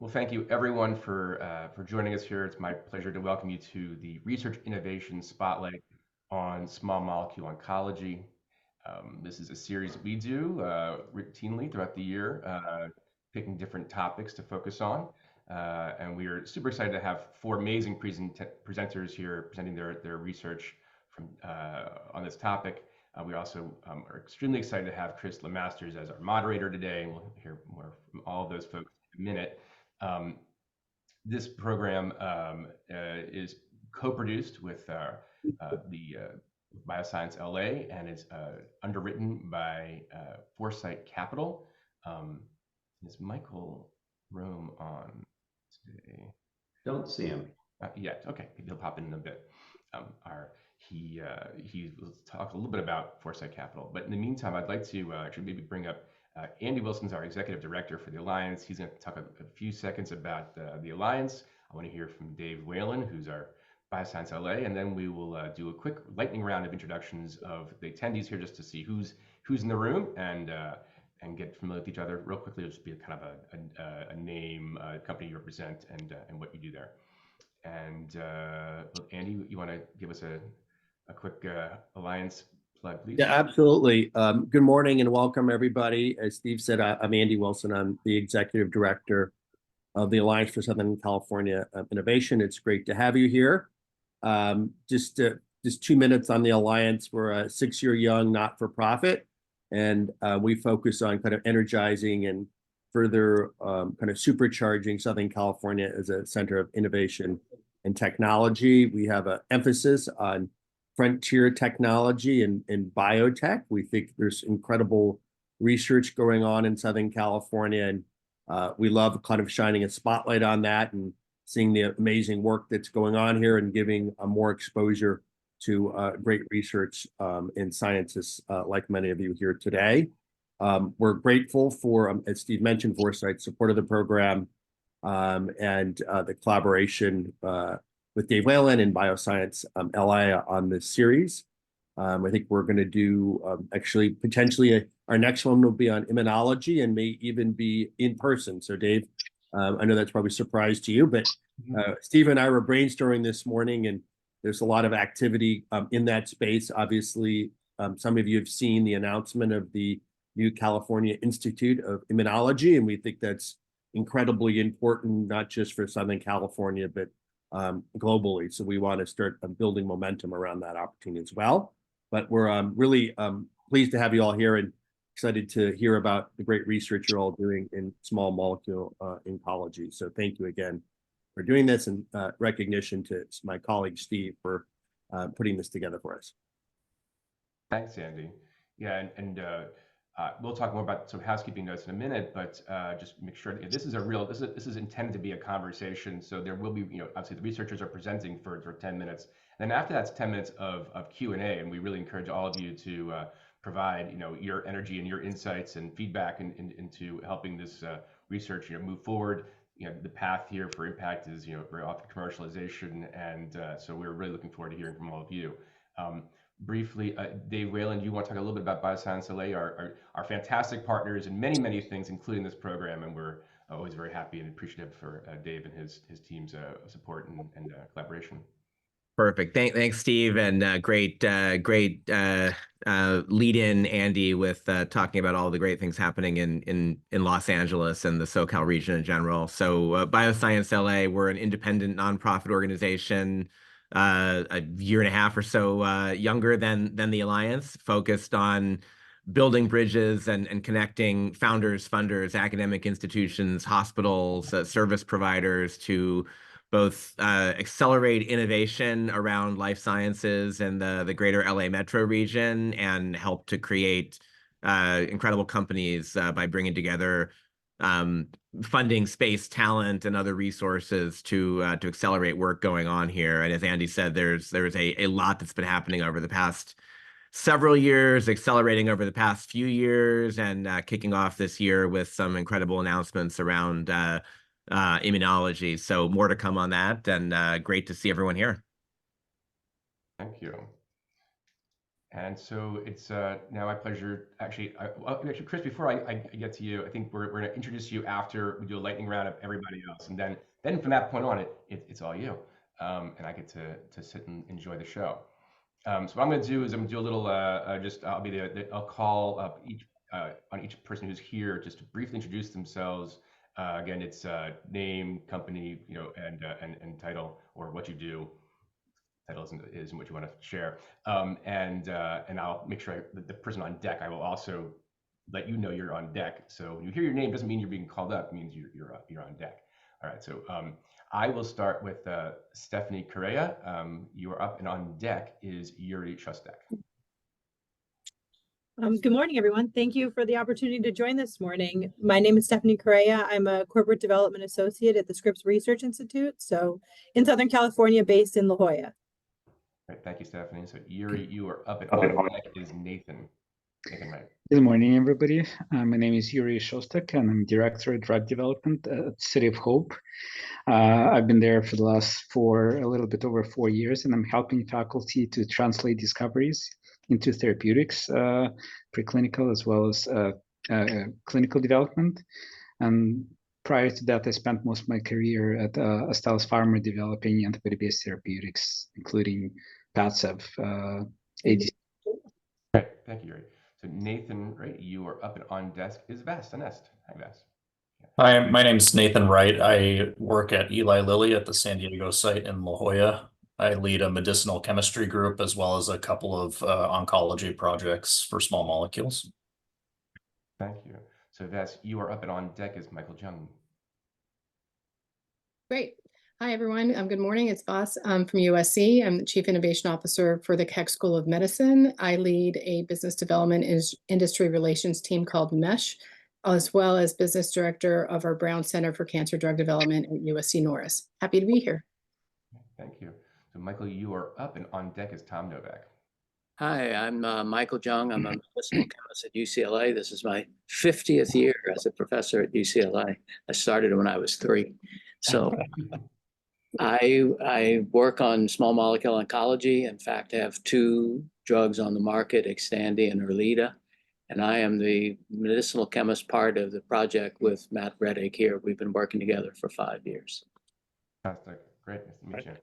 Well, thank you everyone for joining us here. It's my pleasure to welcome you to the Research Innovation Spotlight on Small Molecule Oncology. This is a series that we do routinely throughout the year, picking different topics to focus on. And we are super excited to have four amazing presenters here presenting their research on this topic. We also are extremely excited to have Chris Lemasters as our moderator today, and we'll hear more from all of those folks in a minute. Um, this program is co-produced with the Bioscience LA, and it's underwritten by Foresight Capital. Is Michael Rome on today? Don't see him. Yet. Okay, he'll pop in a bit. He will talk a little bit about Foresight Capital, but in the meantime, I'd like to actually maybe bring up Andy Wilson's our executive director for the Alliance. He's going to talk a few seconds about the Alliance. I want to hear from Dave Whalen, who's our Bioscience LA, and then we will do a quick lightning round of introductions of the attendees here, just to see who's in the room and get familiar with each other real quickly. It'll just be kind of a name, company you represent, and what you do there. And Andy, you want to give us a quick Alliance plug, please? Yeah, absolutely. Good morning and welcome, everybody. As Steve said, I'm Andy Wilson. I'm the executive director of the Alliance for Southern California Innovation. It's great to have you here. Just 2 minutes on the Alliance. We're a 6-year young not-for-profit, and we focus on kind of energizing and further kind of supercharging Southern California as a center of innovation and technology. We have an emphasis on frontier technology and biotech. We think there's incredible research going on in Southern California, and we love kind of shining a spotlight on that and seeing the amazing work that's going on here and giving more exposure to great research and scientists like many of you here today. We're grateful for, as Steve mentioned, Foresight's support of the program and the collaboration with Dave Whalen and Bioscience LA on this series. I think we're going to do actually potentially our next one will be on immunology and may even be in person. So Dave, I know that's probably a surprise to you, but Steve and I were brainstorming this morning, and there's a lot of activity in that space. Obviously, some of you have seen the announcement of the new California Institute of Immunology, and we think that's incredibly important, not just for Southern California, but globally. So we want to start building momentum around that opportunity as well. But we're really pleased to have you all here and excited to hear about the great research you're all doing in small molecule oncology. So thank you again for doing this, and recognition to my colleague Steve for putting this together for us. Thanks, Andy. Yeah, and we'll talk more about some housekeeping notes in a minute, but just make sure that this is intended to be a conversation. So there will be, obviously the researchers are presenting for 10 minutes. Then after that's 10 minutes of Q&A, and we really encourage all of you to provide, your energy and your insights and feedback into helping this research, move forward. The path here for impact is, very often commercialization, and so we're really looking forward to hearing from all of you. Briefly, Dave Whalen, do you want to talk a little bit about Bioscience LA, our fantastic partners in many, many things, including this program, and we're always very happy and appreciative for Dave and his team's support and collaboration. Perfect. Thanks, Steve, and great lead in, Andy, with talking about all the great things happening in Los Angeles and the SoCal region in general. So Bioscience LA, we're an independent nonprofit organization, a year and a half or so younger than the Alliance, focused on building bridges and connecting founders, funders, academic institutions, hospitals, service providers to both accelerate innovation around life sciences in the greater LA metro region and help to create incredible companies by bringing together funding, space, talent, and other resources to accelerate work going on here. And as Andy said, there's a lot that's been happening over the past several years, accelerating over the past few years, and kicking off this year with some incredible announcements around immunology. So more to come on that, and great to see everyone here. Thank you. And so it's now my pleasure. Actually, Chris, before I get to you, I think we're going to introduce you after we do a lightning round of everybody else, and then from that point on, it's all you, and I get to sit and enjoy the show. So what I'm going to do is I'm going to do a little I'll be I'll call up each on each person who's here just to briefly introduce themselves. Again, it's name, company, and title or what you do. Title isn't what you want to share. And I'll make sure the person on deck, I will also let you know you're on deck. So when you hear your name, doesn't mean you're being called up. It means you're on deck. All right. So I will start with Stephanie Correa. You are up, and on deck is Yuri Shostak. Good morning, everyone. Thank you for the opportunity to join this morning. My name is Stephanie Correa. I'm a corporate development associate at the Scripps Research Institute, so in Southern California, based in La Jolla. Right, thank you, Stephanie. So Yuri, you are up, and on deck is Nathan. Nathan, right. Good morning, everybody. My name is Yuri Shostak, and I'm Director of Drug Development at City of Hope. I've been there for the last a little bit over 4 years, and I'm helping faculty to translate discoveries into therapeutics, preclinical as well as clinical development. And prior to that, I spent most of my career at Astellas Pharma developing antibody-based therapeutics, including PADCEV, ADC. Right, thank you, Yuri. So Nathan, right, you are up and on desk is Vas Nest. Hi, Vas. Hi, my name is Nathan Wright. I work at Eli Lilly at the San Diego site in La Jolla. I lead a medicinal chemistry group as well as a couple of oncology projects for small molecules. Thank you. So Vas, you are up and on deck is Michael Jung. Great. Hi, everyone. Good morning. It's Vas. I'm from USC. I'm the Chief Innovation Officer for the Keck School of Medicine. I lead a business development industry relations team called MESH, as well as business director of our Brown Center for Cancer Drug Development at USC Norris. Happy to be here. Thank you. So Michael, you are up, and on deck is Tom Novak. Hi, I'm Michael Jung. I'm a medicinal chemist at UCLA. This is my 50th year as a professor at UCLA. I started when I was 3. So I work on small molecule oncology. In fact, I have 2 drugs on the market, Xtandi and Erleada. And I am the medicinal chemist part of the project with Matt Rettig here. We've been working together for 5 years. Fantastic. Great. Nice to meet you.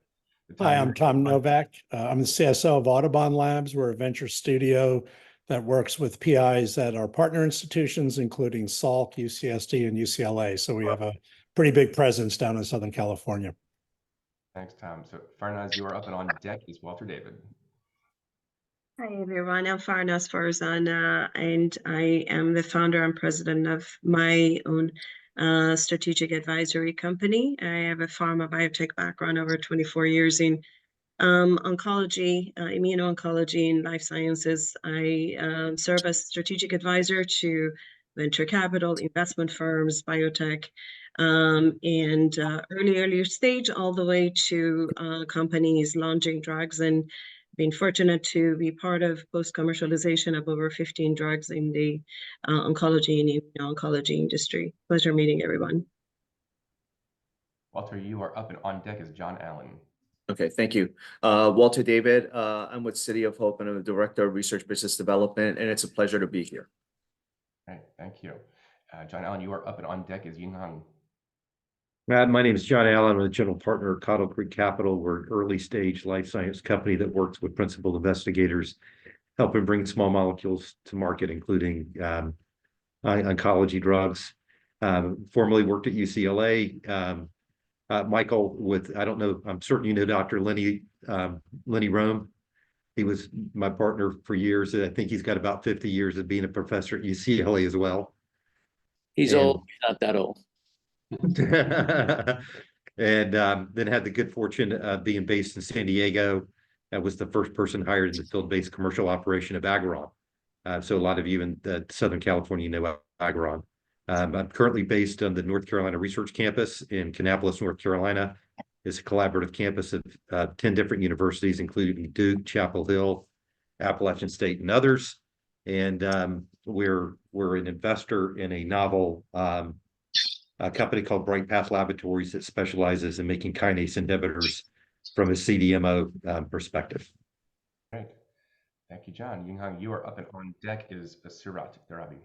Hi, I'm Tom Novak. I'm the CSO of Audubon Labs. We're a venture studio that works with PIs at our partner institutions, including Salk, UCSD, and UCLA. So we have a pretty big presence down in Southern California. Thanks, Tom. So Farnaz, you are up, and on deck is Walter David. Hi, everyone. I'm Farnaz Farzana, and I am the founder and president of my own strategic advisory company. I have a pharma biotech background, over 24 years in oncology, immuno-oncology, and life sciences. I serve as strategic advisor to venture capital, investment firms, biotech, and earlier stage, all the way to companies launching drugs, and been fortunate to be part of post-commercialization of over 15 drugs in the oncology and immuno-oncology industry. Pleasure meeting everyone. Walter, you are up, and on deck is John Allen. Okay, thank you. Walter David, I'm with City of Hope, and I'm the Director of Research Business Development, and it's a pleasure to be here. All right, thank you. John Allen, you are up, and on deck is Huang. My name is John Allen. I'm the general partner of Cottle Creek Capital. We're an early stage life science company that works with principal investigators, helping bring small molecules to market, including oncology drugs. Formerly worked at UCLA. Michael, I don't know, I'm certain you know Dr. Lenny Rome. He was my partner for years. I think he's got about 50 years of being a professor at UCLA as well. He's old, he's not that old. And then had the good fortune of being based in San Diego. I was the first person hired in the field-based commercial operation of Agron. So a lot of you in Southern California know Agron. I'm currently based on the North Carolina Research Campus in Kannapolis, North Carolina. It's a collaborative campus of 10 different universities, including Duke, Chapel Hill, Appalachian State, and others. And we're an investor in a novel a company called Bright Path Laboratories that specializes in making kinase inhibitors from a CDMO perspective. Right. Thank you, John. Huang, you are up, and on deck is Surat Darabi.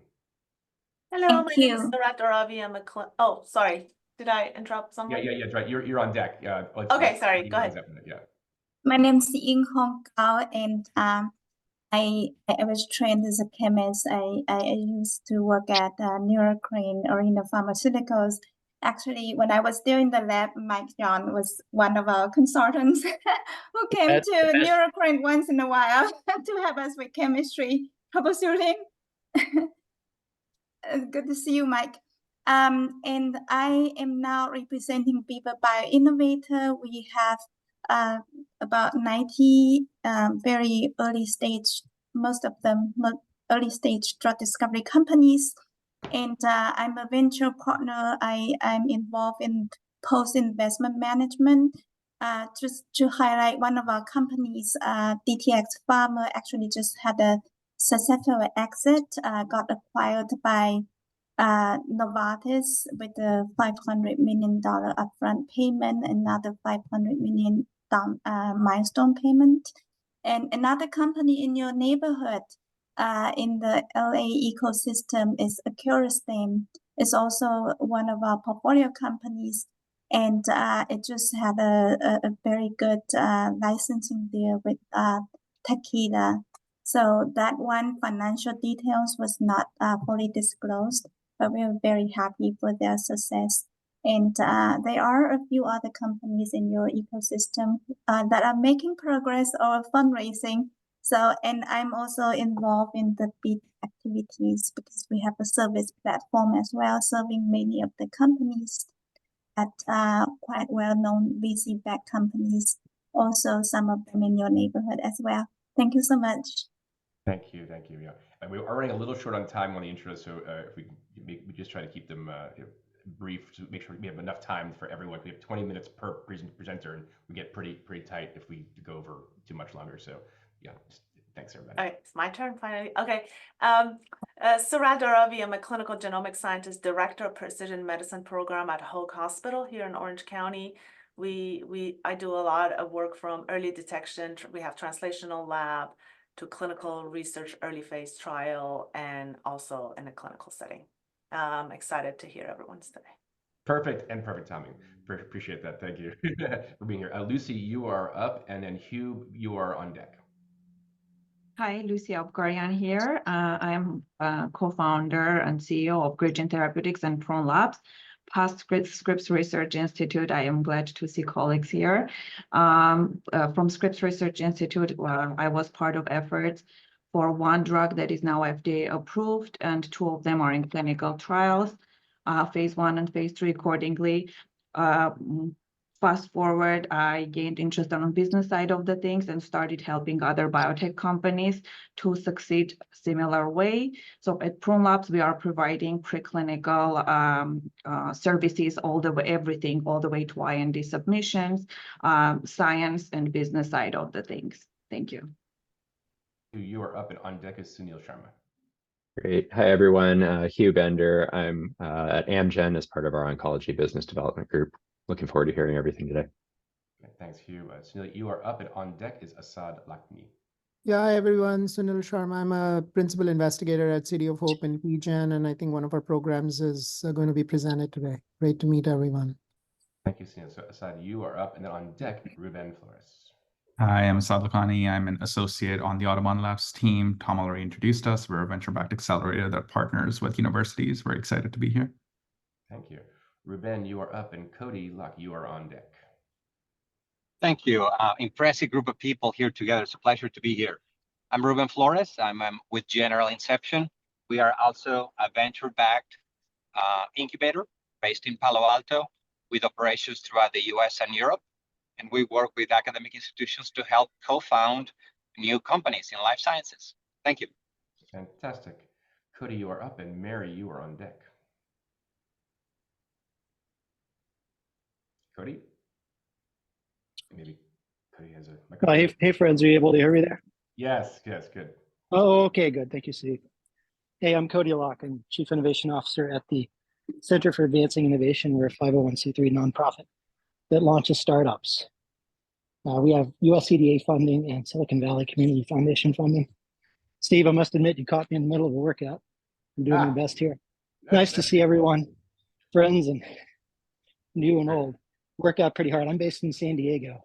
Hello, Thank my name is you. Surat Darabi. I'm a oh, sorry. Did I interrupt someone? Yeah, right. You're on deck. Yeah. Okay, sorry. Go ahead. Yeah. My name is Hong Gao, and I was trained as a chemist. I used to work at Neurocrine or in the pharmaceuticals. Actually, when I was still in the lab, Mike John was one of our consultants who came to Neurocrine once in a while to help us with chemistry troubleshooting. Good to see you, Mike. And I am now representing Beaver BioInnovator. We have about 90 very early stage, most of them early stage drug discovery companies. And I'm a venture partner. I'm involved in post-investment management. Just to highlight one of our companies, DTX Pharma actually just had a successful exit, got acquired by Novartis with a $500 million upfront payment, another $500 million milestone payment. And another company in your neighborhood in the LA ecosystem is Accurastem. It's also one of our portfolio companies. And it just had a very good licensing deal with Takeda. So that one financial details was not fully disclosed, but we are very happy for their success. And there are a few other companies in your ecosystem that are making progress or fundraising. So, and I'm also involved in the bid activities because we have a service platform as well, serving many of the companies at quite well-known VC-backed companies. Also, some of them in your neighborhood as well. Thank you so much. Thank you. Yeah, and we are running a little short on time on the intro, so if we just try to keep them brief to make sure we have enough time for everyone. We have 20 minutes per presenter, and we get pretty tight if we go over too much longer. So, yeah, thanks everybody. All right, it's my turn finally. Okay, Surat Darabi. I'm a clinical genomics scientist, director of precision medicine program at Hoag Hospital here in Orange County. I do a lot of work from early detection. We have translational lab to clinical research, early phase trial, and also in a clinical setting. I'm excited to hear everyone's today. Perfect timing. Appreciate that. Thank you for being here. Lucy, you are up, and then Hugh, you are on deck. Hi, Lucy Abgarian here. I am co-founder and CEO of Grid Therapeutics and Prone Labs. Past Scripps Research Institute, I am glad to see colleagues here. From Scripps Research Institute, I was part of efforts for one drug that is now FDA approved, and 2 of them are in clinical trials, phase 1 and phase 3 accordingly. Fast forward, I gained interest on the business side of the things and started helping other biotech companies to succeed similar way. So at Prone Labs, we are providing preclinical services everything all the way to IND submissions, science and business side of the things. Thank you. You are up, and on deck is Sunil Sharma. Great. Hi, everyone. Hugh Bender. I'm at Amgen as part of our oncology business development group. Looking forward to hearing everything today. Okay, thanks, Hugh. Sunil, you are up, and on deck is Asad Lakmi. Yeah, hi everyone. Sunil Sharma. I'm a principal investigator at City of Hope in PGen, and I think one of our programs is going to be presented today. Great to meet everyone. Thank you, Sunil. So Asad, you are up, and then on deck, Ruben Flores. Hi, I'm Asad Lakhani. I'm an associate on the Audubon Labs team. Tom already introduced us. We're a venture-backed accelerator that partners with universities. We're excited to be here. Thank you. Ruben, you are up, and Cody Luck, you are on deck. Thank you. Impressive group of people here together. It's a pleasure to be here. I'm Ruben Flores. I'm with General Inception. We are also a venture-backed incubator based in Palo Alto with operations throughout the US and Europe. And we work with academic institutions to help co-found new companies in life sciences. Thank you. Fantastic. Cody, you are up, and Mary, you are on deck. Cody? Maybe Cody has a microphone. Hey, friends, are you able to hear me there? Yes, good. Oh, okay, good. Thank you, Steve. Hey, I'm Cody Locke. I'm Chief Innovation Officer at the Center for Advancing Innovation. We're a 501c3 nonprofit that launches startups. We have USCDA funding and Silicon Valley Community Foundation funding. Steve, I must admit you caught me in the middle of a workout. I'm doing my best here. Nice to see everyone, friends and new and old. Work out pretty hard. I'm based in San Diego,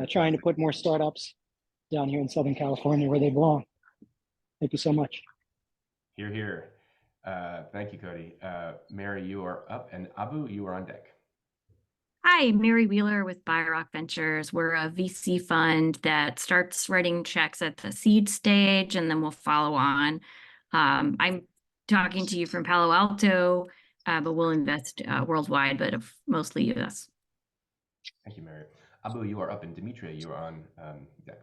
trying to put more startups down here in Southern California where they belong. Thank you so much. Hear, hear. Thank you, Cody. Mary, you are up, and Abu, you are on deck. Hi, Mary Wheeler with BioRock Ventures. We're a VC fund that starts writing checks at the seed stage, and then we'll follow on. I'm talking to you from Palo Alto, but we'll invest worldwide, but mostly US. Thank you, Mary. Abu, you are up, and Dimitri, you are on deck.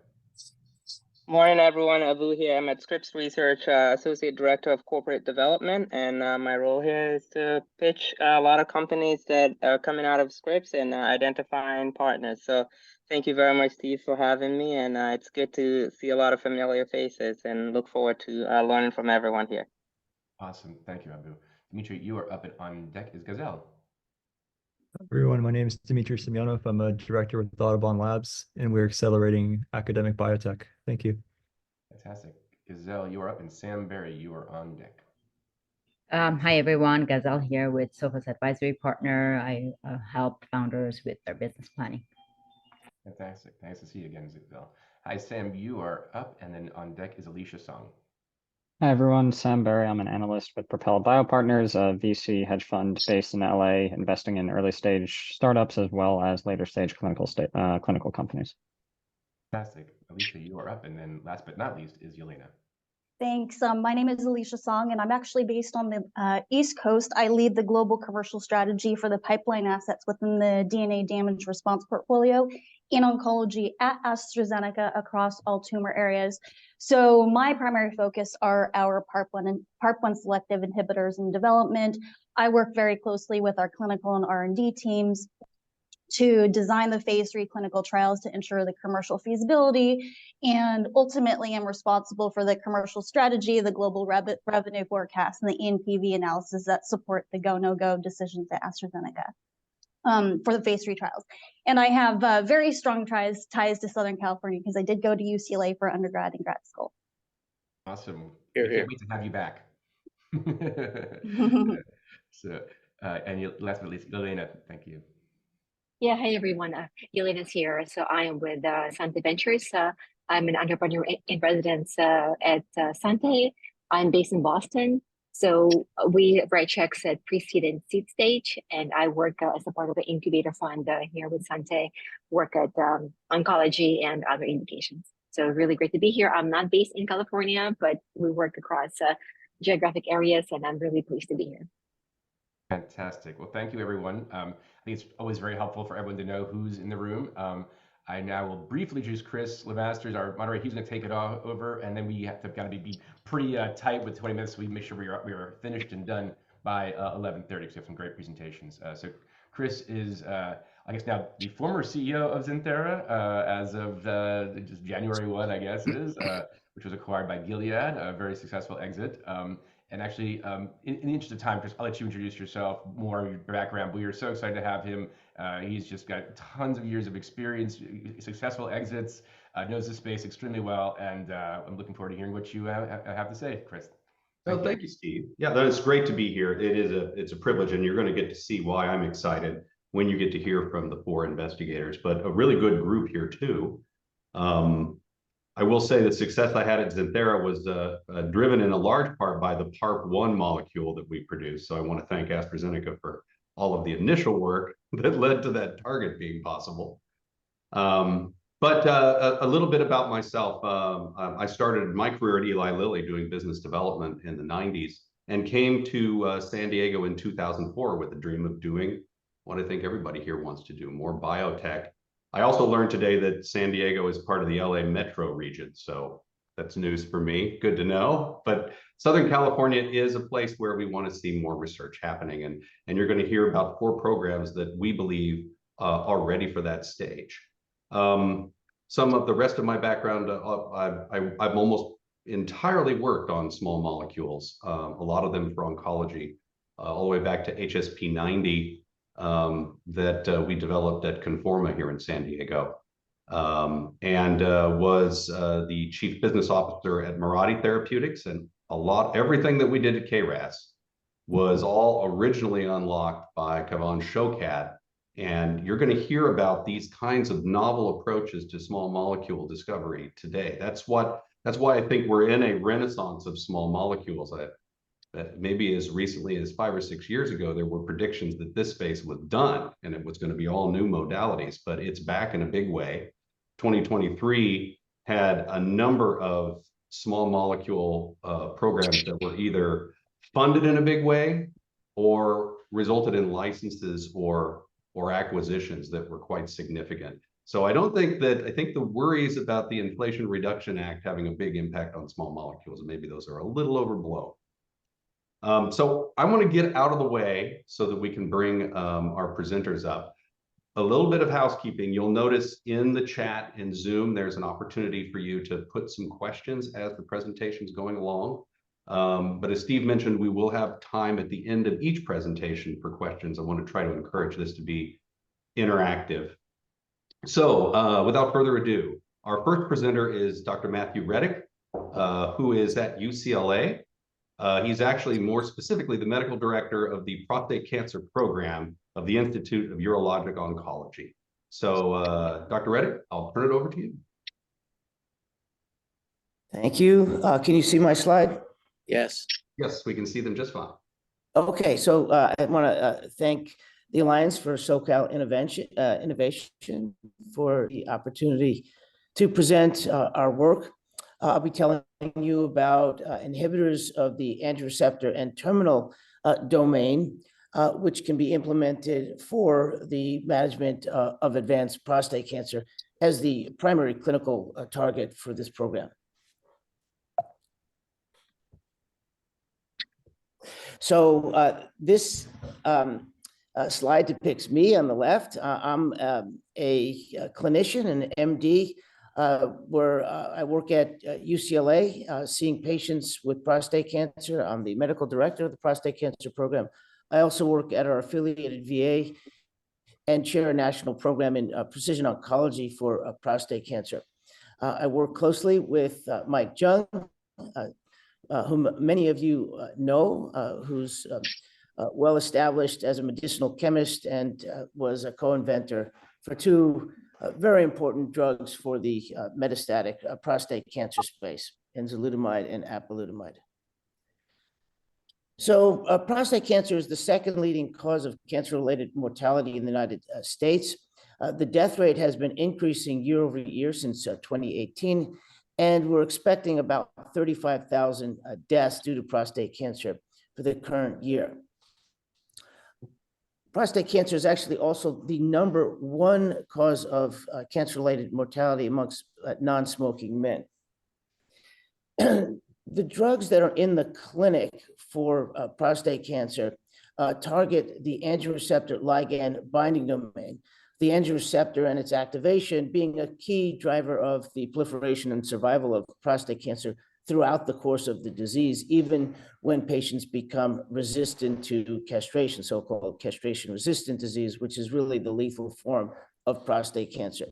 Morning, everyone. Abu here. I'm at Scripps Research, Associate Director of Corporate Development, and my role here is to pitch a lot of companies that are coming out of Scripps and identifying partners. So thank you very much, Steve, for having me, and it's good to see a lot of familiar faces and look forward to learning from everyone here. Awesome. Thank you, Abu. Dimitri, you are up, and on deck is Gazelle. Everyone, my name is Dmitry Semyonov. I'm a director with Audubon Labs, and we're accelerating academic biotech. Thank you. Fantastic. Gazelle, you are up, and Sam Berry, you are on deck. Hi, everyone. Gazelle here with Sophos Advisory Partner. I help founders with their business planning. Fantastic. Nice to see you again, Gazelle. Hi, Sam, you are up, and then on deck is Alicia Song. Hi, everyone. Sam Berry. I'm an analyst with Propel Biopartners, a VC hedge fund based in LA, investing in early stage startups as well as later stage clinical companies. Fantastic. Alicia, you are up. And then last but not least is Yelena. Thanks. My name is Alicia Song, and I'm actually based on the East Coast. I lead the global commercial strategy for the pipeline assets within the DNA damage response portfolio in oncology at AstraZeneca across all tumor areas. So my primary focus are our PARP1 selective inhibitors in development. I work very closely with our clinical and R&D teams to design the phase 3 clinical trials to ensure the commercial feasibility. And ultimately, I'm responsible for the commercial strategy, the global revenue forecast, and the NPV analysis that support the go, no-go decisions at AstraZeneca for the phase 3 trials. And I have very strong ties to Southern California because I did go to UCLA for undergrad and grad school. Awesome. Here, I here. can't wait to have you back. So, and last but not least, Yelena, thank you. Yeah, hi everyone. Yelena's here. So I am with Sante Ventures. I'm an entrepreneur in residence at Sante. I'm based in Boston. So we write checks at pre-seed and seed stage, and I work as a part of an incubator fund here with Sante, work at oncology and other indications. So really great to be here. I'm not based in California, but we work across geographic areas, and I'm really pleased to be here. Fantastic. Well, thank you, everyone. I think it's always very helpful for everyone to know who's in the room. I now will briefly introduce Chris Levasters, our moderator. He's going to take it over, and then we have to be pretty tight with 20 minutes so we make sure we are finished and done by 11:30 because we have some great presentations. So Chris is, I guess now the former CEO of Xinthera as of just January 1, I guess it is, which was acquired by Gilead, a very successful exit. And actually, in the interest of time, Chris, I'll let you introduce yourself, more of your background. But we are so excited to have him. He's just got tons of years of experience, successful exits, knows the space extremely well, and I'm looking forward to hearing what you have to say, Chris. Well, thank you, Steve. Yeah, that is great to be here. It's a privilege, and you're going to get to see why I'm excited when you get to hear from the 4 investigators. But a really good group here too. I will say the success I had at Xinthera was driven in a large part by the PARP1 molecule that we produced. So I want to thank AstraZeneca for all of the initial work that led to that target being possible. But a little bit about myself. I started my career at Eli Lilly doing business development in the 90s and came to San Diego in 2004 with the dream of doing what I think everybody here wants to do, more biotech. I also learned today that San Diego is part of the LA metro region, so that's news for me. Good to know. But Southern California is a place where we want to see more research happening, and you're going to hear about 4 programs that we believe are ready for that stage. Some of the rest of my background, I've almost entirely worked on small molecules, a lot of them for oncology, all the way back to HSP90. That we developed at Conforma here in San Diego. and was the chief business officer at Mirati Therapeutics. And everything that we did at KRAS was all originally unlocked by Kavan Shokat. And you're going to hear about these kinds of novel approaches to small molecule discovery today. That's why I think we're in a renaissance of small molecules. Maybe as recently as 5 or 6 years ago, there were predictions that this space was done and it was going to be all new modalities, but it's back in a big way. 2023 had a number of small molecule programs that were either funded in a big way or resulted in licenses or acquisitions that were quite significant. So I think the worries about the Inflation Reduction Act having a big impact on small molecules, maybe those are a little overblown. So I want to get out of the way so that we can bring our presenters up. A little bit of housekeeping. You'll notice in the chat in Zoom, there's an opportunity for you to put some questions as the presentation is going along. But as Steve mentioned, we will have time at the end of each presentation for questions. I want to try to encourage this to be interactive. So without further ado, our first presenter is Dr. Matthew Rettig, who is at UCLA. He's actually more specifically the medical director of the prostate cancer program of the Institute of Urologic Oncology. So Dr. Rettig, I'll turn it over to you. Thank you. Can you see my slide? Yes. Yes, we can see them just fine. Okay, so I want to thank the Alliance for SoCal Innovation for the opportunity to present our work. I'll be telling you about inhibitors of the androreceptor and terminal domain, which can be implemented for the management of advanced prostate cancer as the primary clinical target for this program. So this slide depicts me on the left. I'm a clinician, an MD, where I work at UCLA, seeing patients with prostate cancer. I'm the medical director of the prostate cancer program. I also work at our affiliated VA and chair a national program in precision oncology for prostate cancer. I work closely with Mike Jung, whom many of you know, who's well established as a medicinal chemist and was a co-inventor for two very important drugs for the metastatic prostate cancer space, enzalutamide and apalutamide. So prostate cancer is the second leading cause of cancer-related mortality in the United States. The death rate has been increasing year over year since 2018, and we're expecting about 35,000 deaths due to prostate cancer for the current year. Prostate cancer is actually also the #1 cause of cancer-related mortality amongst non-smoking men. The drugs that are in the clinic for prostate cancer target the androreceptor ligand binding domain, the androreceptor and its activation being a key driver of the proliferation and survival of prostate cancer throughout the course of the disease, even when patients become resistant to castration, so-called castration-resistant disease, which is really the lethal form of prostate cancer.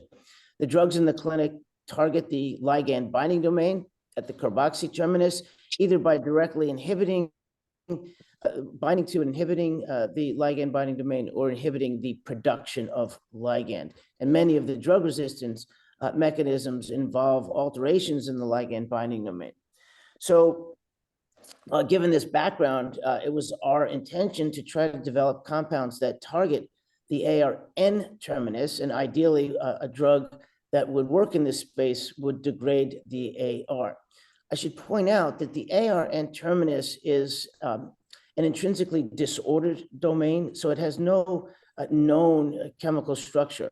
The drugs in the clinic target the ligand binding domain at the carboxy terminus, either by directly inhibiting, binding to and inhibiting the ligand binding domain or inhibiting the production of ligand. And many of the drug resistance mechanisms involve alterations in the ligand binding domain. So given this background, it was our intention to try to develop compounds that target the ARN terminus, and ideally a drug that would work in this space would degrade the AR. I should point out that the ARN terminus is an intrinsically disordered domain, so it has no known chemical structure.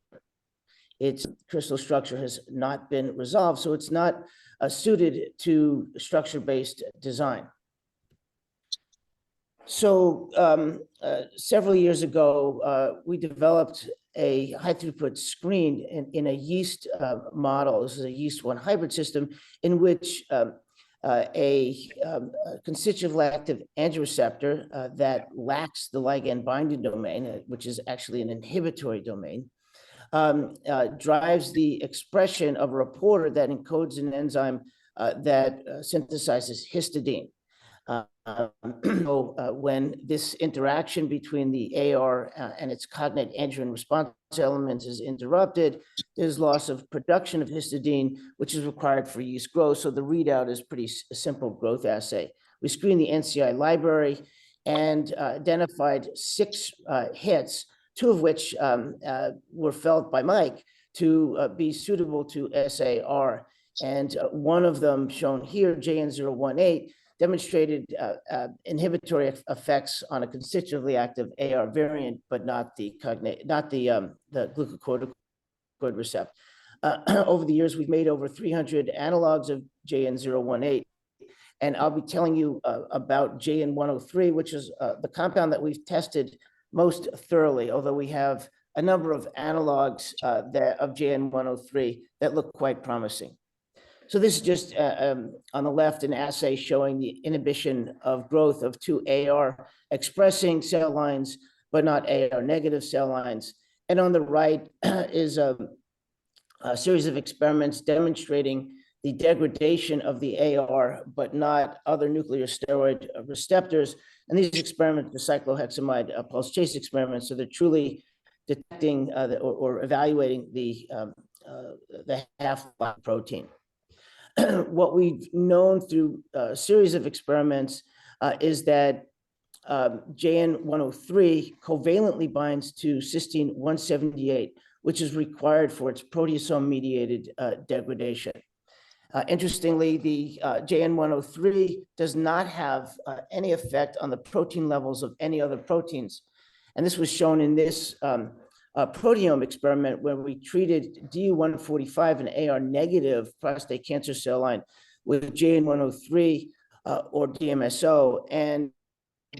Its crystal structure has not been resolved, so it's not suited to structure-based design. So several years ago, we developed a high-throughput screen in a yeast model. This is a yeast-1 hybrid system in which a constitutively active androreceptor that lacks the ligand binding domain, which is actually an inhibitory domain, drives the expression of a reporter that encodes an enzyme that synthesizes histidine. When this interaction between the AR and its cognate androgen response elements is interrupted, there's loss of production of histidine, which is required for yeast growth. So the readout is pretty simple growth assay. We screened the NCI library and identified 6 hits, 2 of which were felt by Mike to be suitable to SAR. And one of them, shown here, JN018, demonstrated inhibitory effects on a constitutively active AR variant, but not the glucocorticoid receptor. Over the years, we've made over 300 analogs of JN018, and I'll be telling you about JN103, which is the compound that we've tested most thoroughly, although we have a number of analogs of JN103 that look quite promising. So this is just on the left, an assay showing the inhibition of growth of 2 AR expressing cell lines, but not AR negative cell lines. And on the right is a series of experiments demonstrating the degradation of the AR, but not other nuclear steroid receptors. And these experiments are cyclohexamide pulse chase experiments, so they're truly detecting or evaluating the half-life protein. What we've known through a series of experiments is that JN103 covalently binds to cysteine 178, which is required for its proteasome-mediated degradation. Interestingly, the JN103 does not have any effect on the protein levels of any other proteins. And this was shown in this proteome experiment where we treated DU145, an AR negative prostate cancer cell line, with JN103 or DMSO. And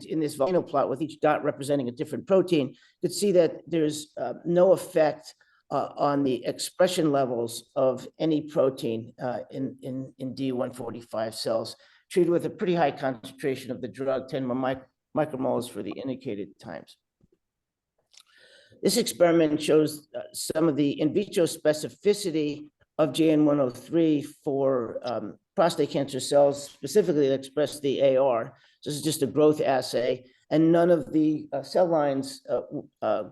in this volcano plot with each dot representing a different protein, you could see that there's no effect on the expression levels of any protein in DU145 cells, treated with a pretty high concentration of the drug, 10 micromoles for the indicated times. This experiment shows some of the in vitro specificity of JN103 for prostate cancer cells, specifically that express the AR. This is just a growth assay, and none of the cell lines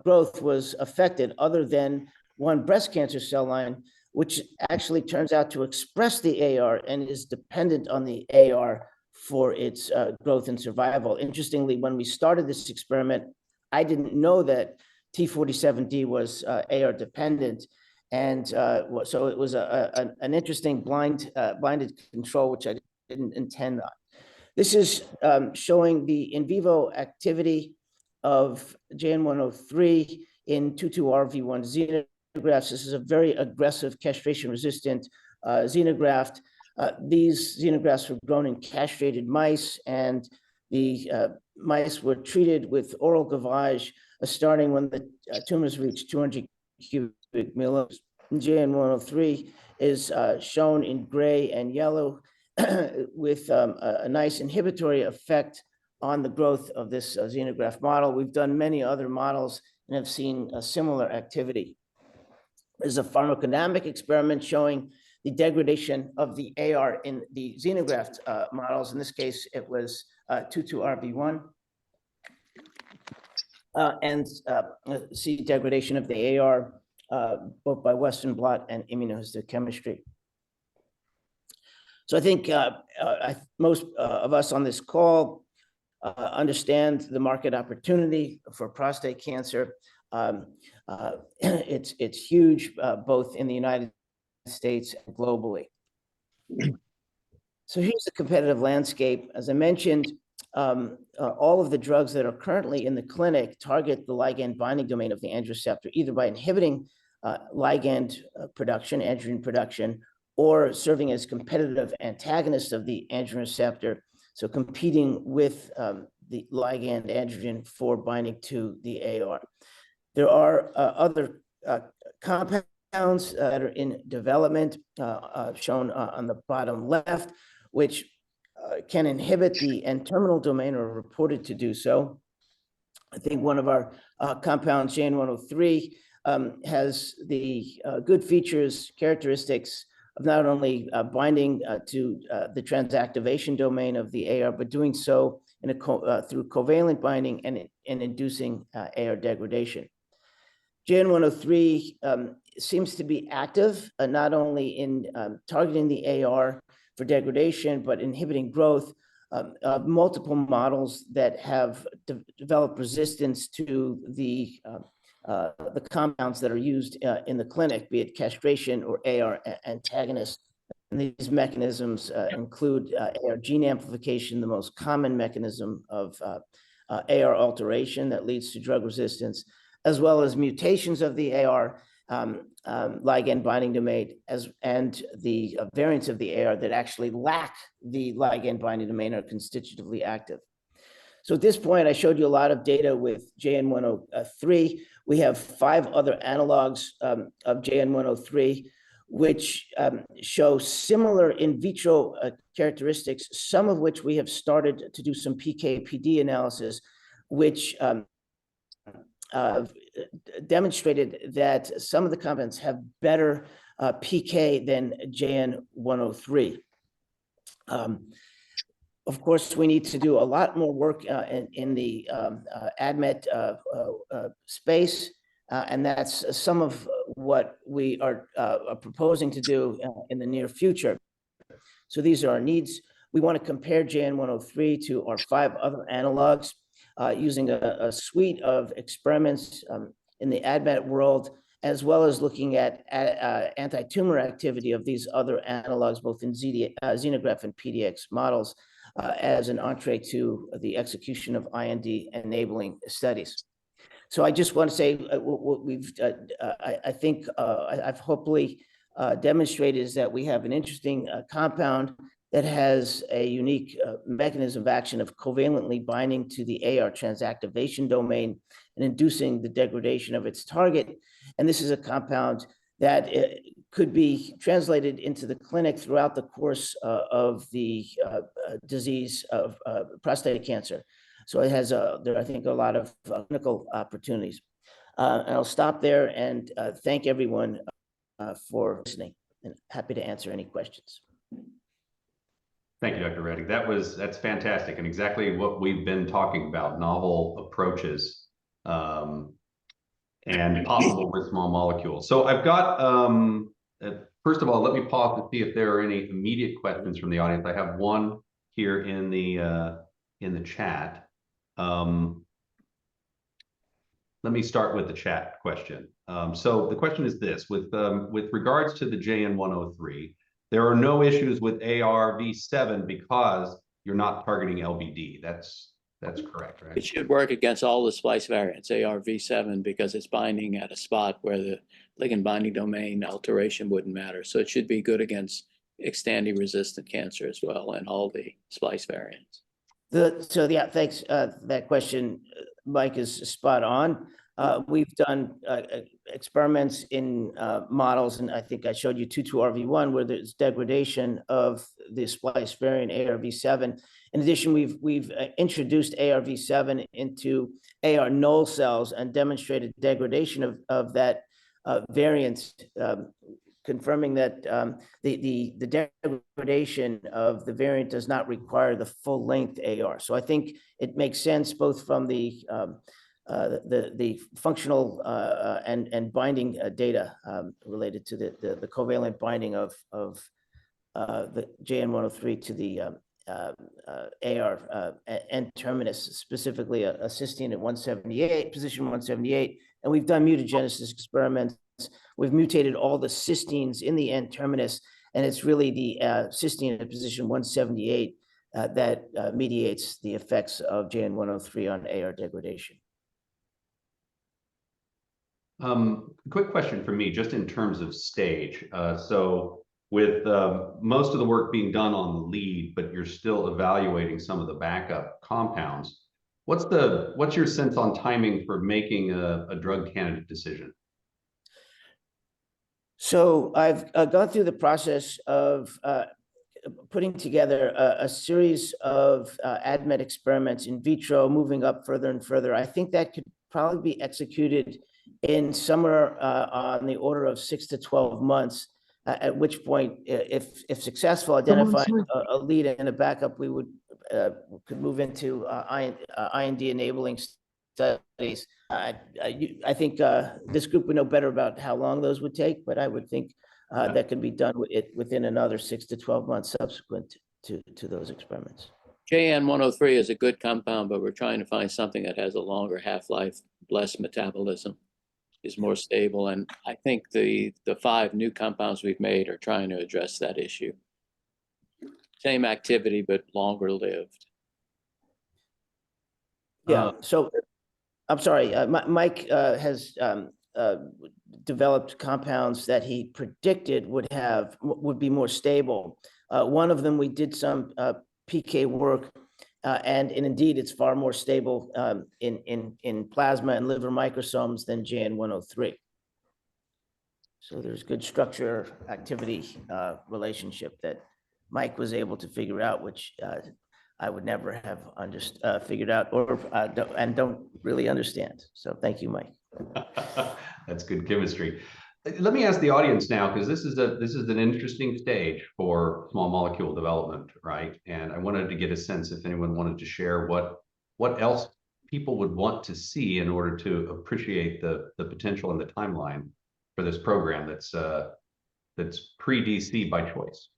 growth was affected other than one breast cancer cell line, which actually turns out to express the AR and is dependent on the AR for its growth and survival. Interestingly, when we started this experiment, I didn't know that T47D was AR dependent. And so it was an interesting blinded control, which I didn't intend on. This is showing the in vivo activity of JN103 in 22RV1 xenografts. This is a very aggressive castration-resistant xenograft. These xenografts were grown in castrated mice, and the mice were treated with oral gavage starting when the tumors reached 200 cubic millimeters. JN103 is shown in gray and yellow with a nice inhibitory effect on the growth of this xenograft model. We've done many other models and have seen a similar activity. There's a pharmacodynamic experiment showing the degradation of the AR in the xenograft models. In this case, it was 22RB1. And see degradation of the AR both by Western blot and immunohistochemistry. So I think most of us on this call understand the market opportunity for prostate cancer. It's huge, both in the United States and globally. So here's the competitive landscape. As I mentioned, all of the drugs that are currently in the clinic target the ligand binding domain of the androgen receptor, either by inhibiting ligand production, androgen production, or serving as competitive antagonists of the androgen receptor, so competing with the ligand androgen for binding to the AR. There are other compounds that are in development, shown on the bottom left, which can inhibit the N-terminal domain, or reported to do so. I think one of our compounds, JN103, has the good features, characteristics of not only binding to the transactivation domain of the AR, but doing so in through covalent binding and inducing AR degradation. JN103 seems to be active not only in targeting the AR for degradation, but inhibiting growth of multiple models that have developed resistance to the compounds that are used in the clinic, be it castration or AR antagonists. And these mechanisms include AR gene amplification, the most common mechanism of AR alteration that leads to drug resistance, as well as mutations of the AR ligand binding domain, and the variants of the AR that actually lack the ligand binding domain are constitutively active. So at this point, I showed you a lot of data with JN103. We have 5 other analogs of JN103, which show similar in vitro characteristics, some of which we have started to do some PK/PD analysis, which demonstrated that some of the compounds have better PK than JN103. Of course, we need to do a lot more work in the ADMET space, and that's some of what we are proposing to do in the near future. So these are our needs. We want to compare JN103 to our 5 other analogs using a suite of experiments in the ADMET world, as well as looking at anti-tumor activity of these other analogs, both in xenograft and PDX models, as an entree to the execution of IND-enabling studies. So I just want to say what I think I've hopefully demonstrated is that we have an interesting compound that has a unique mechanism of action of covalently binding to the AR transactivation domain and inducing the degradation of its target. And this is a compound that could be translated into the clinic throughout the course of the disease of prostate cancer. So it has, I think, a lot of clinical opportunities. And I'll stop there and thank everyone for listening, and happy to answer any questions. Thank you, Dr. Rettig. That's fantastic, and exactly what we've been talking about: novel approaches and possible with small molecules. So I've got, first of all, let me pause to see if there are any immediate questions from the audience. I have one here in the chat. Let me start with the chat question. So the question is this: with regards to the JN103, there are no issues with AR-V7 because you're not targeting LBD. That's correct, right? It should work against all the splice variants, AR-V7, because it's binding at a spot where the ligand binding domain alteration wouldn't matter. So it should be good against Xtandi-resistant cancer as well, and all the splice variants. So yeah, thanks. That question, Mike, is spot on. We've done experiments in models, and I think I showed you 22RV1, where there's degradation of the splice variant AR-V7. In addition, we've introduced AR-V7 into AR null cells and demonstrated degradation of that variant, confirming that the degradation of the variant does not require the full-length AR. So I think it makes sense both from the functional and binding data related to the covalent binding of the JN103 to the AR N-terminus, specifically a cysteine at 178, position 178. And we've done mutagenesis experiments. We've mutated all the cysteines in the N-terminus, and it's really the cysteine at position 178 that mediates the effects of JN103 on AR degradation. Quick question for me, just in terms of stage. So with most of the work being done on the lead, but you're still evaluating some of the backup compounds, what's your sense on timing for making a drug candidate decision? So I've gone through the process of putting together a series of ADMET experiments in vitro, moving up further and further. I think that could probably be executed in somewhere on the order of 6 to 12 months, at which point, if successful, identifying a lead and a backup, we would could move into IND enabling studies. I think this group would know better about how long those would take, but I would think that could be done within another 6 to 12 months subsequent to those experiments. JN103 is a good compound, but we're trying to find something that has a longer half-life, less metabolism, is more stable. And I think the 5 new compounds we've made are trying to address that issue. Same activity, but longer lived. Yeah, so I'm sorry, Mike has developed compounds that he predicted would be more stable. One of them, we did some PK work, and indeed it's far more stable in plasma and liver microsomes than JN103. So there's good structure activity relationship that Mike was able to figure out, which I would never have figured out and don't really understand. So thank you, Mike. That's good chemistry. Let me ask the audience now, because this is an interesting stage for small molecule development, right? And I wanted to get a sense if anyone wanted to share what else people would want to see in order to appreciate the potential and the timeline for this program that's pre-DC by choice.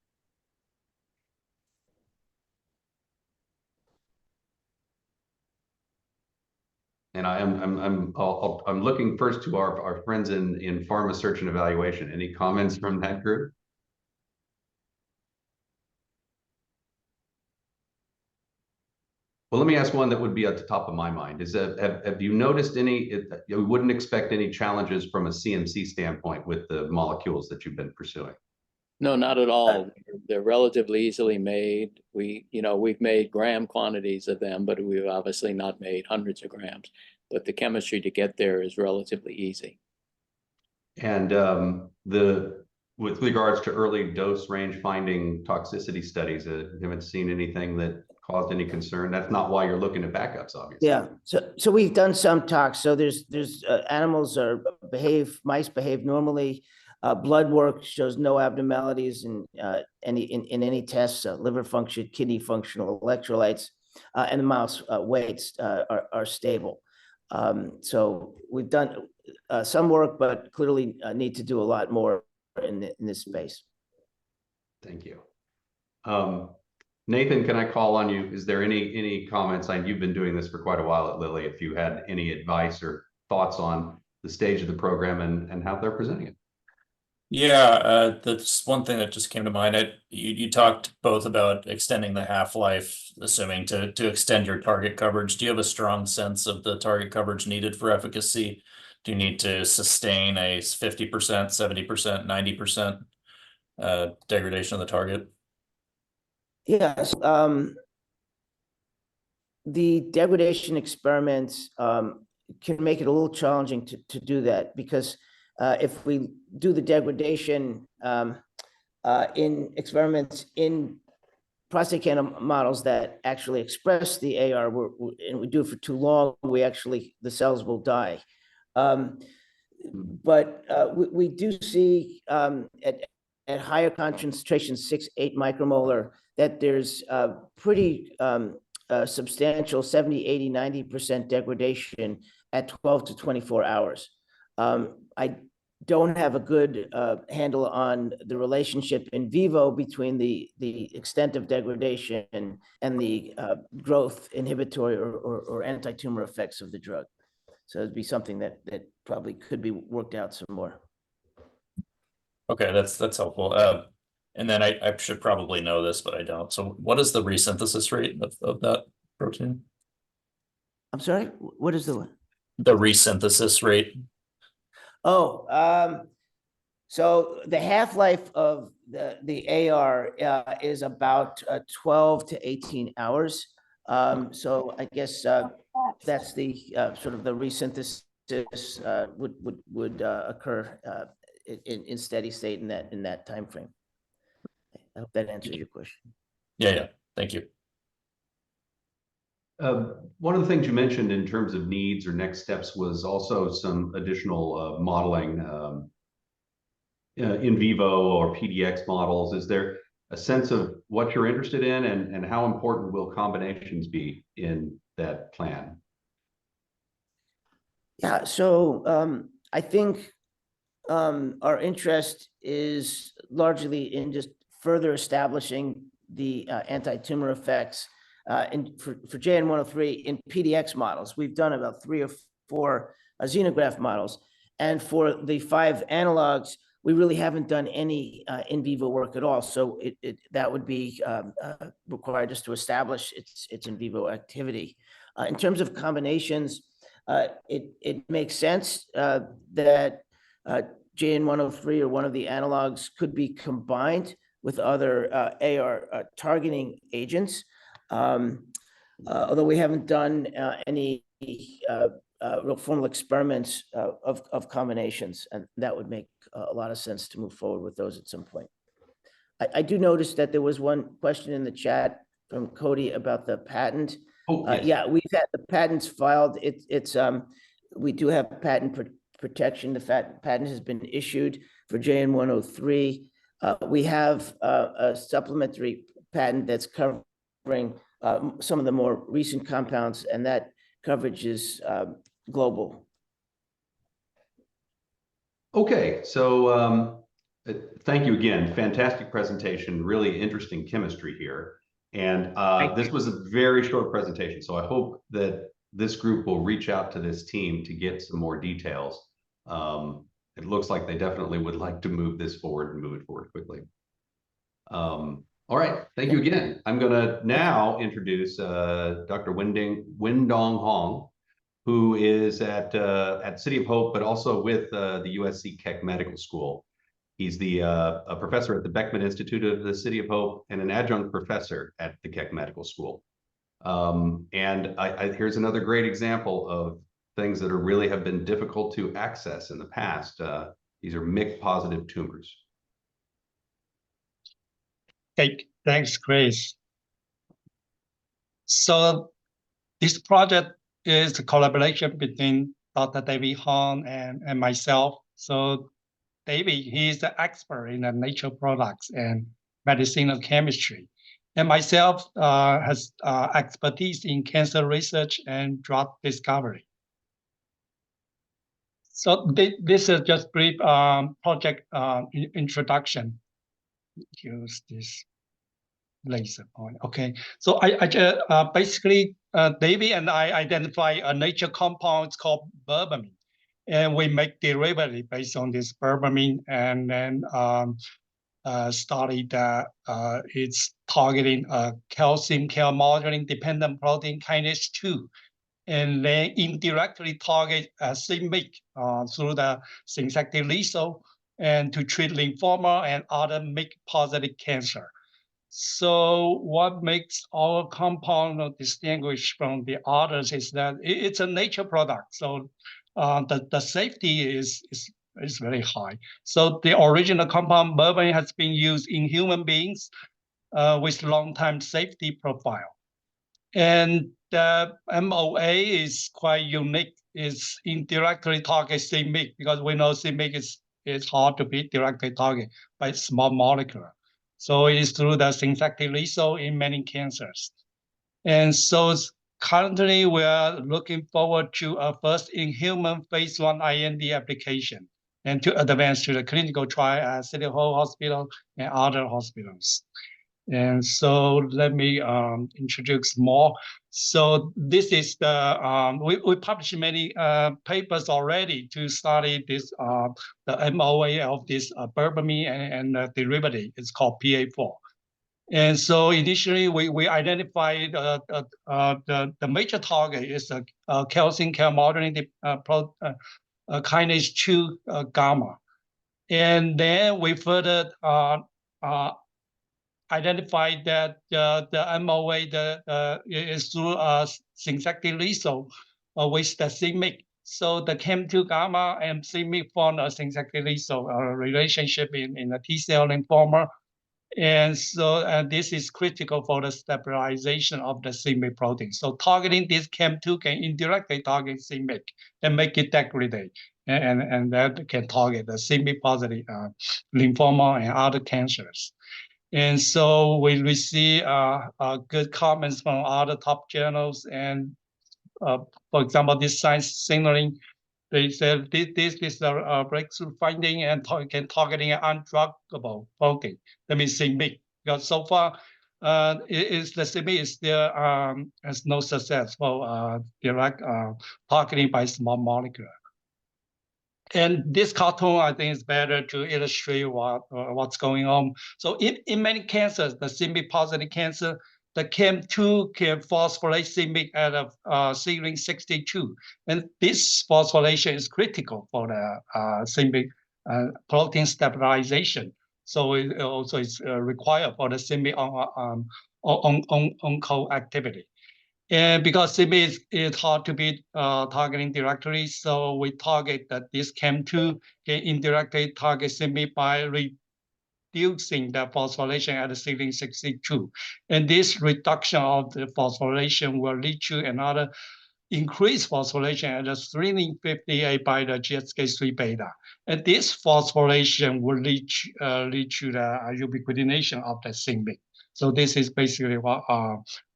And I'm looking first to our friends in pharma search and evaluation. Any comments from that group? Well, let me ask one that would be at the top of my mind. Is that have you noticed any? You wouldn't expect any challenges from a CMC standpoint with the molecules that you've been pursuing? No, not at all. They're relatively easily made. We've made gram quantities of them, but we've obviously not made hundreds of grams. But the chemistry to get there is relatively easy. And with regards to early dose range finding toxicity studies, you haven't seen anything that caused any concern? That's not why you're looking at backups, obviously. Yeah, so we've done some tox. So there's animals mice behave normally. Blood work shows no abnormalities in any tests, liver function, kidney functional electrolytes, and the mouse weights are stable. So we've done some work, but clearly need to do a lot more in this space. Thank you. Nathan, can I call on you? Is there any comments? You've been doing this for quite a while at Lilly. If you had any advice or thoughts on the stage of the program and how they're presenting it. Yeah, that's one thing that just came to mind. You talked both about extending the half-life, assuming to extend your target coverage. Do you have a strong sense of the target coverage needed for efficacy? Do you need to sustain a 50%, 70%, 90% degradation of the target? Yes, the degradation experiments can make it a little challenging to do that, because if we do the degradation in experiments in prostate cancer models that actually express the AR, and we do it for too long, the cells will die. But we do see at higher concentrations, 6-8 micromolar, that there's pretty substantial 70, 80, 90% degradation at 12 to 24 hours. I don't have a good handle on the relationship in vivo between the extent of degradation and the growth inhibitory or anti-tumor effects of the drug. So it'd be something that probably could be worked out some more. Okay, that's helpful. And then I should probably know this, but I don't. So what is the resynthesis rate of that protein? I'm sorry, what is the resynthesis rate? Oh, so the half-life of the AR is about 12 to 18 hours. So I guess that's the sort of the resynthesis would occur in steady state in that time frame. I hope that answers your question. Yeah. Thank you. One of the things you mentioned in terms of needs or next steps was also some additional modeling in vivo or PDX models. Is there a sense of what you're interested in, and how important will combinations be in that plan? Yeah, so I think our interest is largely in just further establishing the anti-tumor effects for JN103 in PDX models. We've done about 3 or 4 xenograft models, and for the 5 analogs, we really haven't done any in vivo work at all. So that would be required just to establish its in vivo activity. In terms of combinations, it makes sense that JN103 or one of the analogs could be combined with other AR targeting agents. Although we haven't done any real formal experiments of combinations, and that would make a lot of sense to move forward with those at some point. I do notice that there was one question in the chat from Cody about the patent. Oh, yes. Yeah, we've had the patents filed. We do have patent protection. The patent has been issued for JN103. We have a supplementary patent that's covering some of the more recent compounds, and that coverage is global. Okay, so thank you again. Fantastic presentation, really interesting chemistry here. And this was a very short presentation, so I hope that this group will reach out to this team to get some more details. It looks like they definitely would like to move this forward and move it forward quickly. All right, thank you again. I'm going to now introduce Dr. Wendong Huang, who is at City of Hope, but also with the USC Keck Medical School. He's a professor at the Beckman Institute of the City of Hope and an adjunct professor at the Keck Medical School. And here's another great example of things that really have been difficult to access in the past. These are MYC-positive tumors. Okay, thanks, Chris. So this project is a collaboration between Dr. David Huang and myself. So David, he is the expert in the nature products and medicinal chemistry. And myself has expertise in cancer research and drug discovery. So this is just brief project introduction. Use this laser point. Okay, so I basically David and I identify a nature compound. It's called berberine, and we make derivative based on this berberine, and then study that it's targeting calcium channel modulating dependent protein kinase 2, and then indirectly target c-MYC through the synthetic lethal, and to treat lymphoma and other MYC-positive cancer. So what makes our compound distinguished from the others is that it's a nature product. So the safety is very high. So the original compound berberine has been used in human beings with long-time safety profile. And the MOA is quite unique. It's indirectly target c-MYC, because we know c-MYC is hard to be directly targeted by small molecule. So it is through the synthetic lethal in many cancers. And so currently we are looking forward to a first in human phase 1 IND application, and to advance to the clinical trial at City Hall Hospital and other hospitals. And so let me introduce more. So this is the, we published many papers already to study this, the MOA of this berberine and the derivative. It's called PA4. And so initially we identified the major target is a calcium channel modulating kinase 2 gamma. And then we further identified that the MOA is through synthetic lethal with the c-MYC. So the CAM2 gamma and c-MYC form a synthetic lethal relationship in a T-cell lymphoma. And so this is critical for the stabilization of the c-MYC protein. So targeting this CAM2 can indirectly target c-MYC and make it degrade. And that can target the c-MYC positive lymphoma and other cancers. And so we receive good comments from other top journals. And for example, this science signaling, they said this is a breakthrough finding and targeting an undruggable protein. That means c-MYC. Because so far, the c-MYC is still has no successful direct targeting by small molecule. And this cartoon, I think, is better to illustrate what's going on. So in many cancers, the c-MYC positive cancer, the CAM2 can phosphorylate c-MYC at a ceiling 62. And this phosphorylation is critical for the c-MYC protein stabilization. So it also is required for the c-MYC onco activity. And because c-MYC is hard to be targeting directly, so we target that this CAM2 can indirectly target c-MYC by reducing the phosphorylation at the ceiling 62. And this reduction of the phosphorylation will lead to another increased phosphorylation at the ceiling 58 by the GSK3 beta. And this phosphorylation will lead to the ubiquitination of the c-MYC. So this is basically what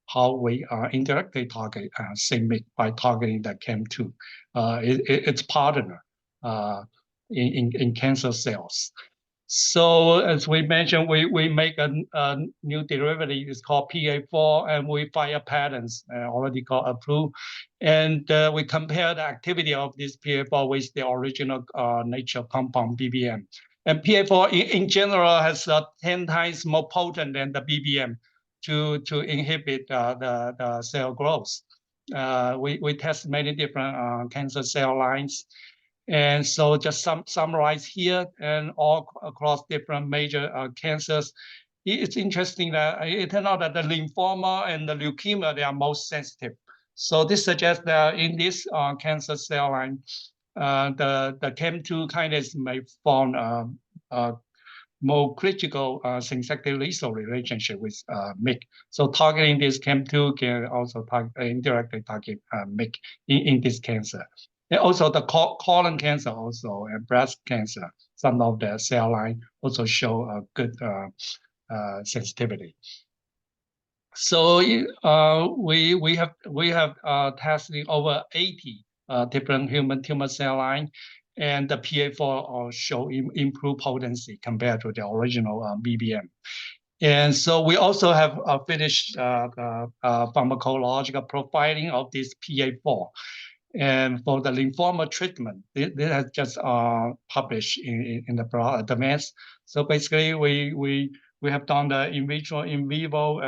how we indirectly target c-MYC by targeting the CAM2, its partner in cancer cells. So as we mentioned, we make a new derivative. It's called PA4, and we file patents already got approved. And we compare the activity of this PA4 with the original nature compound BBM. And PA4 in general has 10 times more potent than the BBM to inhibit the cell growth. We test many different cancer cell lines. And so just summarize here and all across different major cancers. It's interesting that it turned out that the lymphoma and the leukemia, they are most sensitive. So this suggests that in this cancer cell line, the CAM2 kinase may form more critical synsectic lethal relationship with MYC. So targeting this CAM2 can also indirectly target MYC in this cancer. And also the colon cancer also and breast cancer, some of the cell line also show a good sensitivity. So we have tested over 80 different human tumor cell line, and the PA4 show improved potency compared to the original BBM. And so we also have finished pharmacological profiling of this PA4. And for the lymphoma treatment, this has just published in the broad advance. So basically, we have done the in vitro, in vivo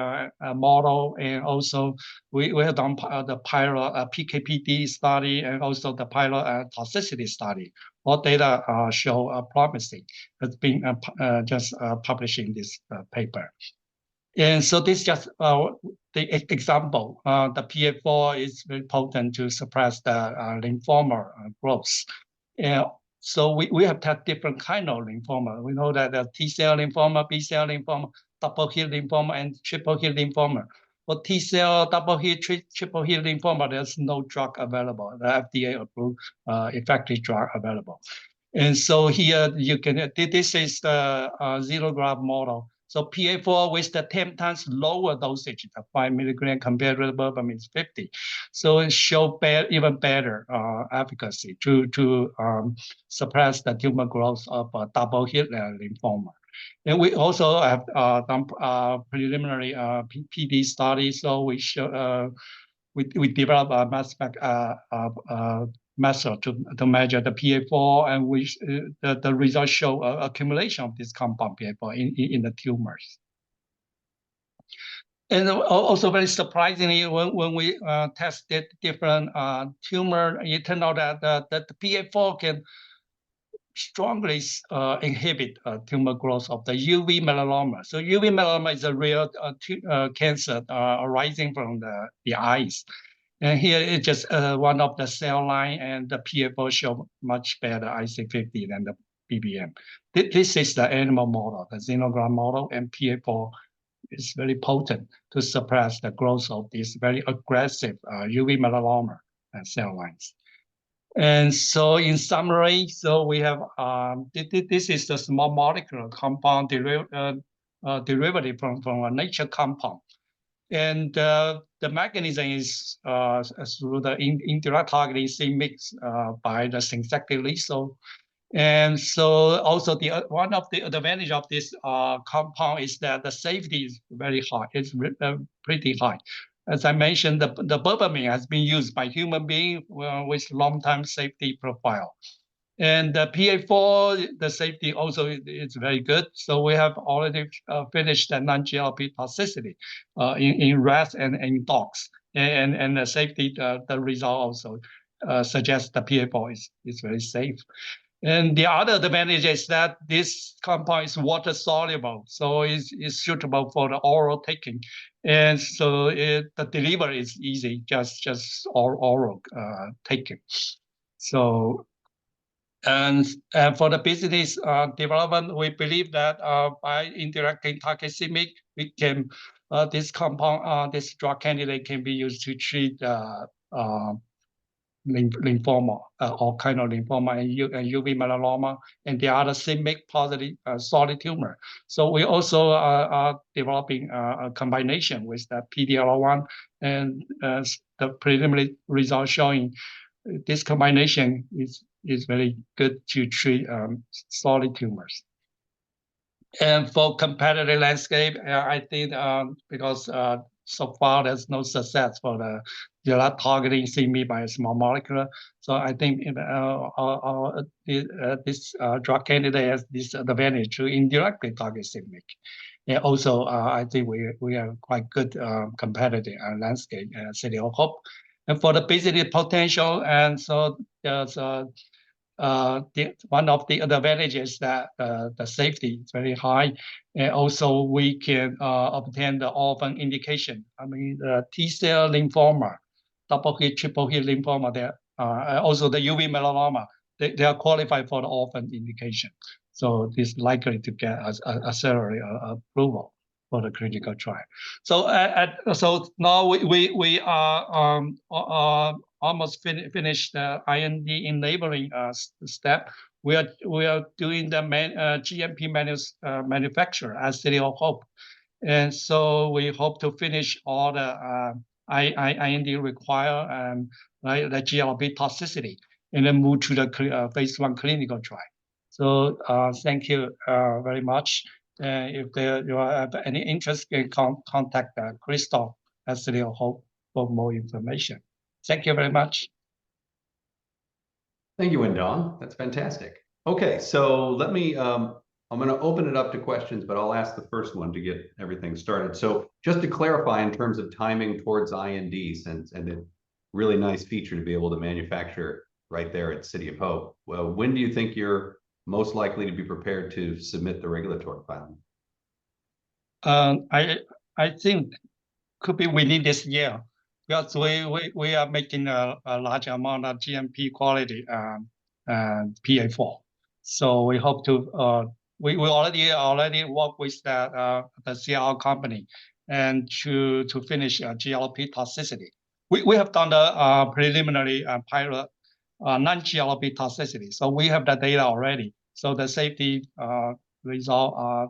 model, and also we have done the pilot PKPD study and also the pilot toxicity study. All data show promising. It's been just published in this paper. And so this is just the example. The PA4 is very potent to suppress the lymphoma growth. And so we have had different kind of lymphoma. We know that the T-cell lymphoma, B-cell lymphoma, double hit lymphoma, and triple hit lymphoma. For T-cell, double hit, triple hit lymphoma, there's no drug available. The FDA approved effective drug available. And so here you can, this is the 0-gram model. So PA4 with the 10 times lower dosage, the 5 milligram compared to the burbamine is 50. So it shows even better efficacy to suppress the tumor growth of double hit lymphoma. And we also have done preliminary PD studies. So we show we develop a mass spec method to measure the PA4, and the results show accumulation of this compound PA4 in the tumors. And also very surprisingly, when we tested different tumor, it turned out that the PA4 can strongly inhibit tumor growth of the UV melanoma. So UV melanoma is a real cancer arising from the eyes. And here it's just one of the cell line, and the PA4 show much better IC50 than the ppm. This is the animal model, the xenograft model, and PA4 is very potent to suppress the growth of these very aggressive UV melanoma cell lines. And so in summary, so we have, this is the small molecule compound derivative from a nature compound. And the mechanism is through the indirect targeting c-mix by the synthetic lethal. And so also one of the advantage of this compound is that the safety is very high. It's pretty high. As I mentioned, the dopamine has been used by human beings with long-term safety profile. And the PA4, the safety also is very good. So we have already finished the non-GLP toxicity in rats and in dogs. And the safety, the result also suggests the PA4 is very safe. And the other advantage is that this compound is water soluble, so it's suitable for the oral taking. And so the delivery is easy, just oral taking. So, and for the business development, we believe that by indirecting target c-mix, we can, this compound, this drug candidate can be used to treat lymphoma, all kind of lymphoma and UV melanoma, and the other c-mix positive solid tumor. So we also are developing a combination with the PD-L1, and the preliminary results showing this combination is very good to treat solid tumors. And for competitive landscape, I think because so far there's no success for the direct targeting c-mix by a small molecule. So I think this drug candidate has this advantage to indirectly target c-mix. And also, I think we have quite good competitive landscape City of Hope. And for the business potential, and so there's one of the advantages that the safety is very high, and also we can obtain the orphan indication. I mean, T-cell lymphoma, double hit, triple hit lymphoma, also the UV melanoma, they are qualified for the orphan indication. So this likely to get accelerated approval for the clinical trial. So so now we are almost finished the IND enabling step. We are doing the GMP manufacture at City of Hope, and so we hope to finish all the IND require like the GLP toxicity, and then move to the phase 1 clinical trial. So thank you very much. If you have any interest, you can contact Crystal at City of Hope for more information. Thank you very much. Thank you, Wendong. That's fantastic. Okay, so let me, I'm going to open it up to questions, but I'll ask the first one to get everything started. So just to clarify in terms of timing towards IND, and a really nice feature to be able to manufacture right there at City of Hope, well, when do you think you're most likely to be prepared to submit the regulatory filing? I think could be within this year, because we are making a large amount of GMP quality PA4. So we hope to we already work with the CRO company and to finish GLP toxicity. We have done the preliminary pilot non-GLP toxicity. So we have the data already. So the safety result are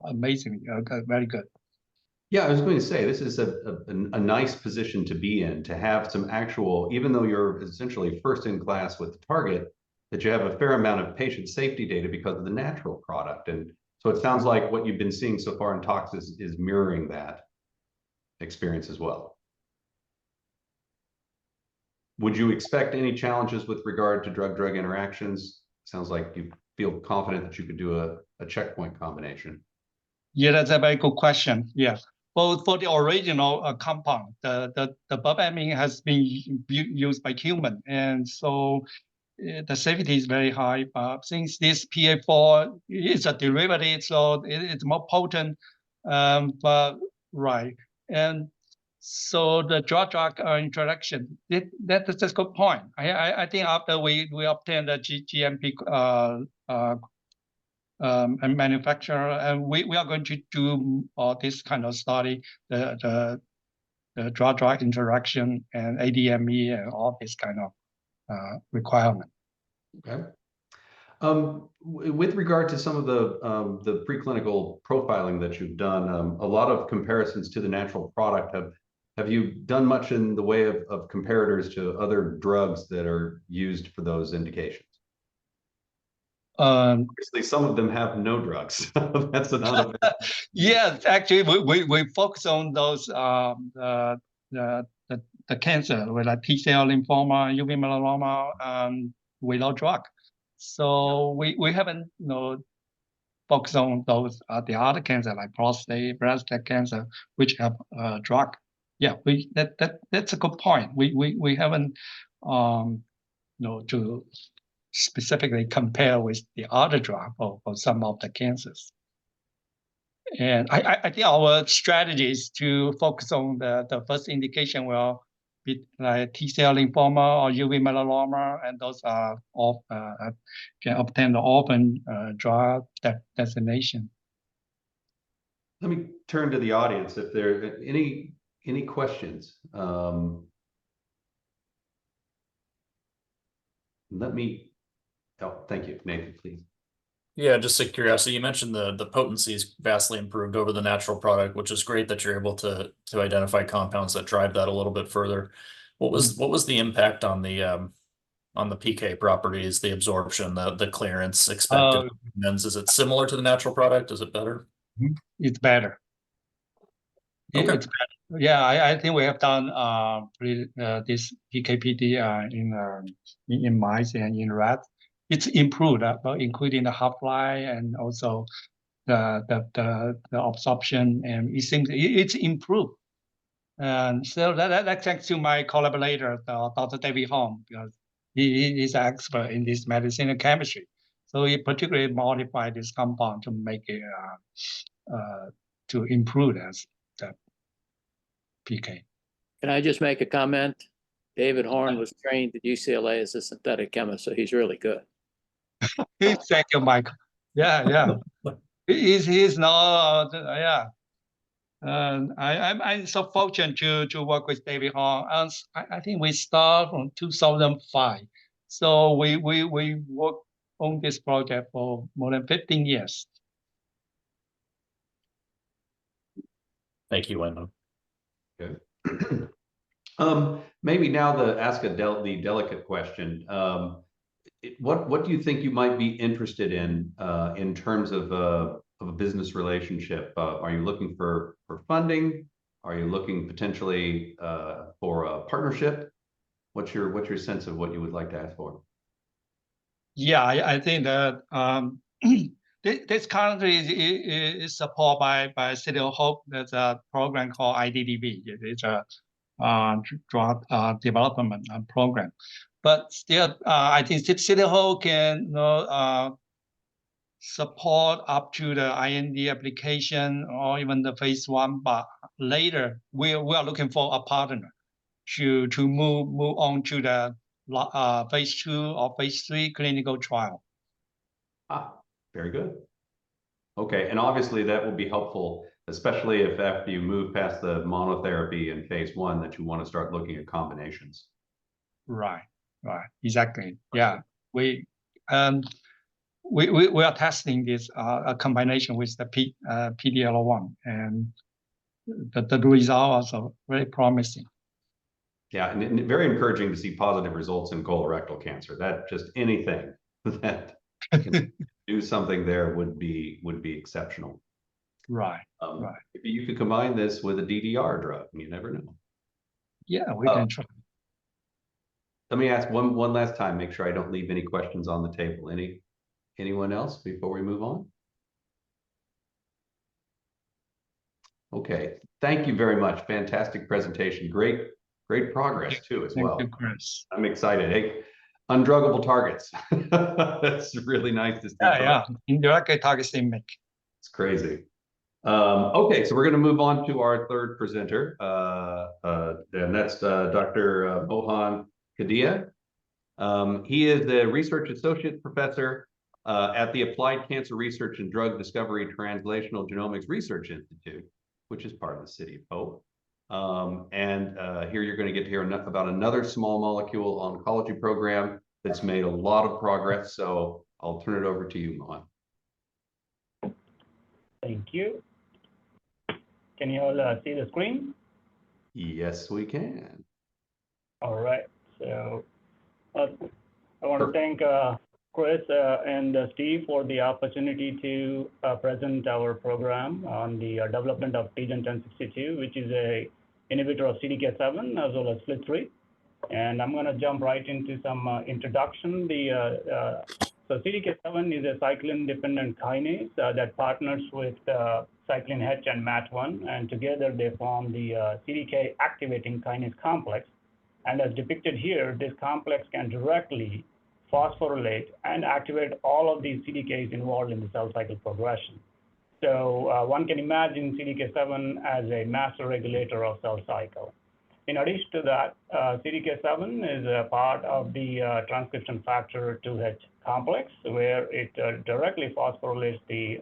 amazing, very good. Yeah, I was going to say, this is a nice position to be in, to have some actual, even though you're essentially first in class with the target, that you have a fair amount of patient safety data because of the natural product. And so it sounds like what you've been seeing so far in tox is mirroring that experience as well. Would you expect any challenges with regard to drug-drug interactions? Sounds like you feel confident that you could do a checkpoint combination. Yeah, that's a very good question. Yeah. Well, for the original compound, the dopamine has been used by human, and so the safety is very high. But since this PA4 is a derivative, so it's more potent. But right, and So the drug interaction, that's a good point. I think after we obtain the GMP and manufacturer, and we are going to do this kind of study, the drug interaction and ADME and all this kind of requirement. Okay. With regard to some of the preclinical profiling that you've done, a lot of comparisons to the natural product. Have you done much in the way of comparators to other drugs that are used for those indications? Obviously, some of them have no drugs. That's another. Yes, actually, we focus on those the cancer with like T-cell lymphoma, UV melanoma, without drug. So we haven't focused on those the other cancer like prostate, breast cancer, which have drug. Yeah, that's a good point. We haven't to specifically compare with the other drug for some of the cancers. And I think our strategy is to focus on the first indication will be like T-cell lymphoma or UV melanoma, and those are all can obtain the orphan drug designation. Let me turn to the audience if there are any questions. Thank you, Nathan, please. Yeah, just a curiosity. You mentioned the potency is vastly improved over the natural product, which is great that you're able to identify compounds that drive that a little bit further. What was the impact on the PK properties, the absorption, the clearance expected? Is it similar to the natural product? Is it better? It's better. Okay. It's better. Yeah, I think we have done this PK/PD in mice and in rats. It's improved, including the half-life and also the absorption, and it seems it's improved. And so that's thanks to my collaborator, Dr. David Huang, because he is an expert in this medicine and chemistry. So he particularly modified this compound to make it to improve as the PK. Can I just make a comment? David Horn was trained at UCLA as a synthetic chemist, so he's really good. Thank you, Michael. Yeah. He's now, yeah. I'm so fortunate to work with David Huang. I think we start from 2005. So we worked on this project for more than 15 years. Thank you, Wendell. Okay. Maybe now ask the delicate question. What do you think you might be interested in terms of a business relationship? Are you looking for funding? Are you looking potentially for a partnership? What's your sense of what you would like to ask for? Yeah, I think that this currently is supported by City of Hope. There's a program called IDDB. It's a drug development program. But still, I think City Hall can support up to the IND application or even the phase 1. But later, we are looking for a partner to move on to the phase 2 or phase 3 clinical trial. Very good. Okay, and obviously that will be helpful, especially if after you move past the monotherapy in phase 1, that you want to start looking at combinations. Right, exactly. Yeah, we are testing this a combination with the PD-L1, and the results are very promising. Yeah, and very encouraging to see positive results in colorectal cancer. That just anything that can do something there would be exceptional. Right. If you could combine this with a DDR drug, you never know. Yeah, we can try. Let me ask one last time, make sure I don't leave any questions on the table. Anyone else before we move on? Okay, thank you very much. Fantastic presentation. Great progress too as well. Thank you, Chris. I'm excited. Hey, undruggable targets. That's really nice to see. Yeah. Indirect target make. It's crazy. Okay, so we're going to move on to our third presenter, and that's Dr. Mohan Kaadige. He is the Research Associate Professor at the Applied Cancer Research and Drug Discovery Translational Genomics Research Institute, which is part of the City of Hope. Here you're going to get to hear about another small molecule oncology program that's made a lot of progress. So I'll turn it over to you, Mohan. Thank you. Can you all see the screen? Yes, we can. All right. So I want to thank Chris and Steve for the opportunity to present our program on the development of TGen-1062, which is a inhibitor of CDK7 as well as FLT3. And I'm going to jump right into some introduction. So CDK7 is a cyclin-dependent kinase that partners with cyclin H and MAT1, and together they form the CDK activating kinase complex. And as depicted here, this complex can directly phosphorylate and activate all of these CDKs involved in the cell cycle progression. So one can imagine CDK7 as a master regulator of cell cycle. In addition to that, CDK7 is a part of the transcription factor 2H complex, where it directly phosphorylates the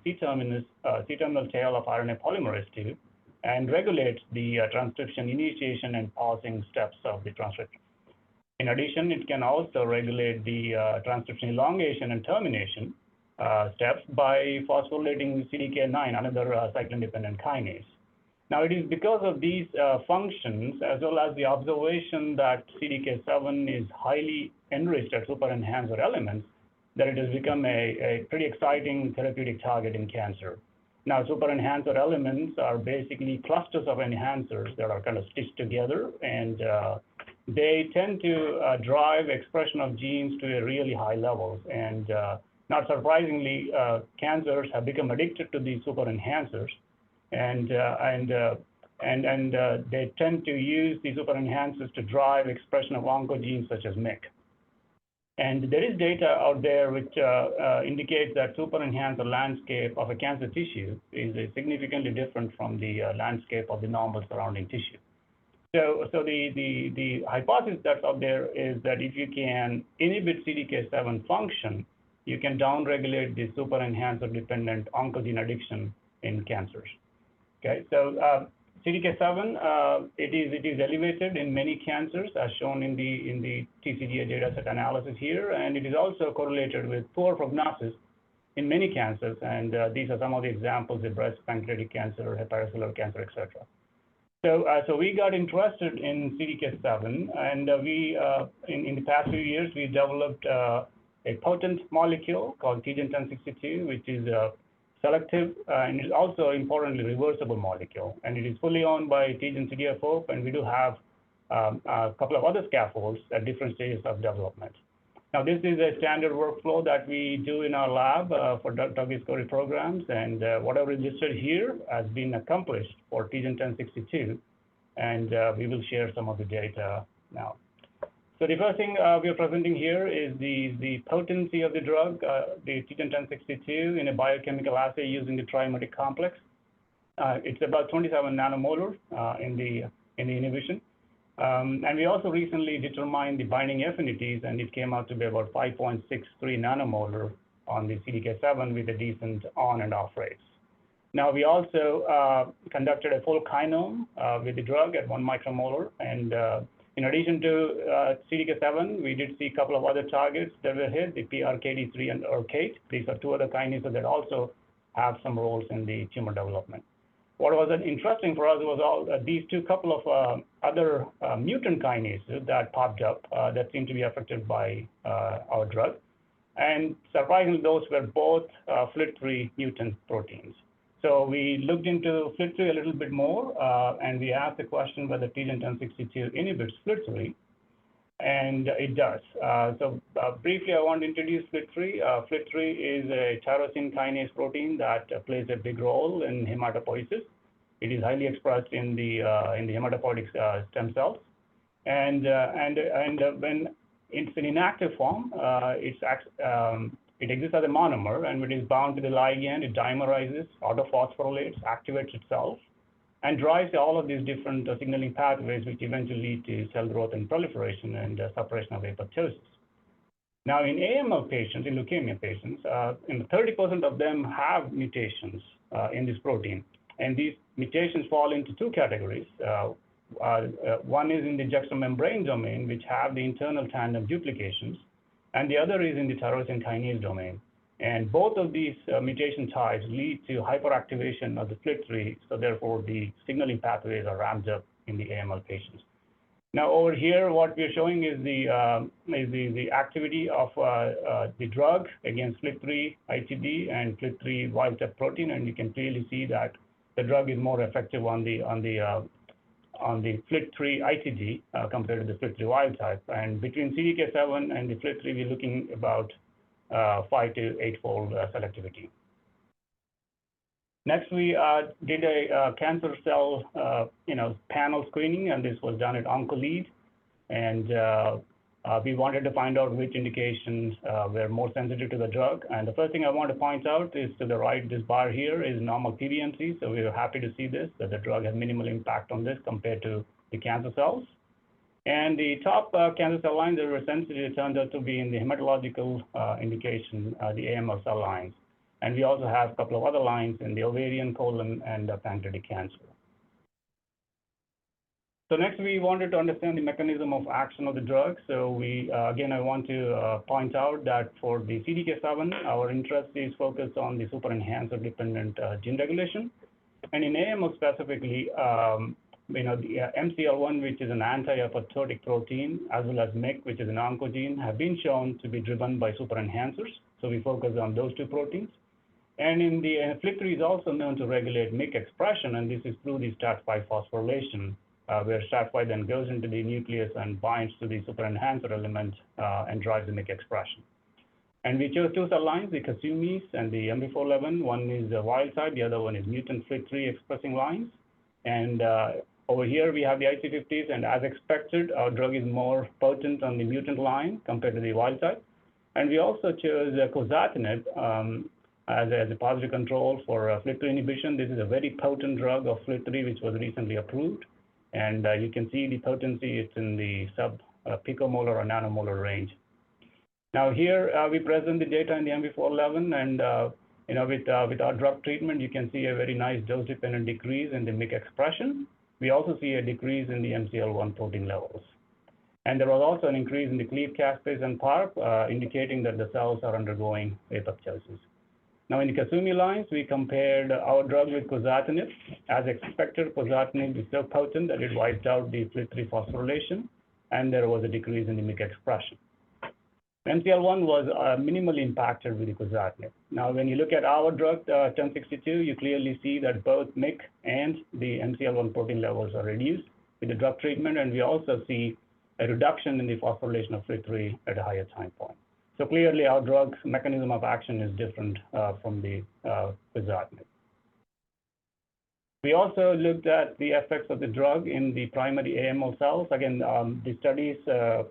C-terminal tail of RNA polymerase II and regulates the transcription initiation and pausing steps of the transcription. In addition, it can also regulate the transcription elongation and termination steps by phosphorylating CDK9, another cyclin-dependent kinase. Now, it is because of these functions, as well as the observation that CDK7 is highly enriched at super enhancer elements, that it has become a pretty exciting therapeutic target in cancer. Now, super enhancer elements are basically clusters of enhancers that are kind of stitched together, and they tend to drive expression of genes to a really high levels. And not surprisingly, cancers have become addicted to these super enhancers, and they tend to use these super enhancers to drive expression of oncogenes such as MYC. And there is data out there which indicates that super enhancer landscape of a cancer tissue is significantly different from the landscape of the normal surrounding tissue. So the hypothesis that's out there is that if you can inhibit CDK7 function, you can downregulate the super enhancer dependent oncogene addiction in cancers. Okay, so CDK7 it is elevated in many cancers, as shown in the TCGA dataset analysis here, and it is also correlated with poor prognosis in many cancers. And these are some of the examples of breast, pancreatic cancer, hepatocellular cancer, etc. So we got interested in CDK7, and we in the past few years we developed a potent molecule called TGen-1062, which is selective and is also importantly reversible molecule, and it is fully owned by TGen City of Hope, and we do have a couple of other scaffolds at different stages of development. Now, this is a standard workflow that we do in our lab for drug discovery programs, and whatever is listed here has been accomplished for TGen-1062, and we will share some of the data now. So the first thing we are presenting here is the potency of the drug, the TGen-1062 in a biochemical assay using the trimetic complex. It's about 27 nanomolar in the inhibition. And we also recently determined the binding affinities, and it came out to be about 5.63 nanomolar on the CDK7 with a decent on and off rates. Now, we also conducted a full kinome with the drug at 1 micromolar, and in addition to CDK7, we did see a couple of other targets that were hit, the PRKD3 and ERK8. These are two other kinases that also have some roles in the tumor development. What was interesting for us was all these couple of other mutant kinases that popped up that seemed to be affected by our drug. And surprisingly, those were both FLT3 mutant proteins. So we looked into FLT3 a little bit more, and we asked the question whether TGen-1062 inhibits FLT3, and it does. So briefly, I want to introduce FLT3. FLT3 is a tyrosine kinase protein that plays a big role in hematopoiesis. It is highly expressed in the hematopoietic stem cells, and when it's in inactive form, it It exists as a monomer, and when it is bound to the ligand, it dimerizes, autophosphorylates, activates itself, and drives all of these different signaling pathways, which eventually lead to cell growth and proliferation and suppression of apoptosis. Now, in AML patients, in leukemia patients, 30% of them have mutations in this protein. And these mutations fall into two categories. One is in the juxtamembrane domain, which have the internal tandem duplications, and the other is in the tyrosine kinase domain. And both of these mutation types lead to hyperactivation of the FLT3, so therefore the signaling pathways are ramped up in the AML patients. Now over here, what we're showing is the activity of the drug against FLT3 ITD and FLT3 wild type protein, and you can clearly see that the drug is more effective on the FLT3 ITD compared to the FLT3 wild type. And between CDK7 and the FLT3, we're looking about 5 to 8-fold selectivity. Next, we did a cancer cell, panel screening, and this was done at OncoLead. And we wanted to find out which indications were more sensitive to the drug. And the first thing I want to point out is to the right, this bar here is normal PBMC. So we were happy to see this, that the drug has minimal impact on this compared to the cancer cells. And the top cancer cell lines that were sensitive turned out to be in the hematological indication, the AML cell lines. And we also have a couple of other lines in the ovarian, colon, and pancreatic cancer. So next, we wanted to understand the mechanism of action of the drug. So we, again, I want to point out that for the CDK7, our interest is focused on the super enhancer dependent gene regulation. And in AML specifically, the MCL1, which is an anti-apoptotic protein, as well as MYC, which is an oncogene, have been shown to be driven by super enhancers. So we focus on those two proteins. And in the FLT3 is also known to regulate MYC expression, and this is through the STAT5 phosphorylation, where STAT5 then goes into the nucleus and binds to the super enhancer element and drives the MYC expression. And we chose two cell lines, the Kasumis and the MB411. One is the wild type, the other one is mutant FLT3 expressing lines. And over here, we have the IC50s, and as expected, our drug is more potent on the mutant line compared to the wild type. And we also chose quizartinib as a positive control for FLT3 inhibition. This is a very potent drug of FLT3, which was recently approved. And you can see the potency, it's in the sub-picomolar or nanomolar range. Now here, we present the data in the MB411, and with our drug treatment, you can see a very nice dose-dependent decrease in the MYC expression. We also see a decrease in the MCL1 protein levels. And there was also an increase in the cleaved caspase and PARP, indicating that the cells are undergoing apoptosis. Now, in the Kasumi lines, we compared our drug with quizartinib. As expected, quizartinib is so potent that it wiped out the FLT3 phosphorylation, and there was a decrease in the MYC expression. MCL1 was minimally impacted with the quizartinib. Now, when you look at our drug, 1062, you clearly see that both MYC and the MCL1 protein levels are reduced with the drug treatment, and we also see a reduction in the phosphorylation of FLT3 at a higher time point. So clearly, our drug's mechanism of action is different from the quizartinib. We also looked at the effects of the drug in the primary AML cells. Again, the studies,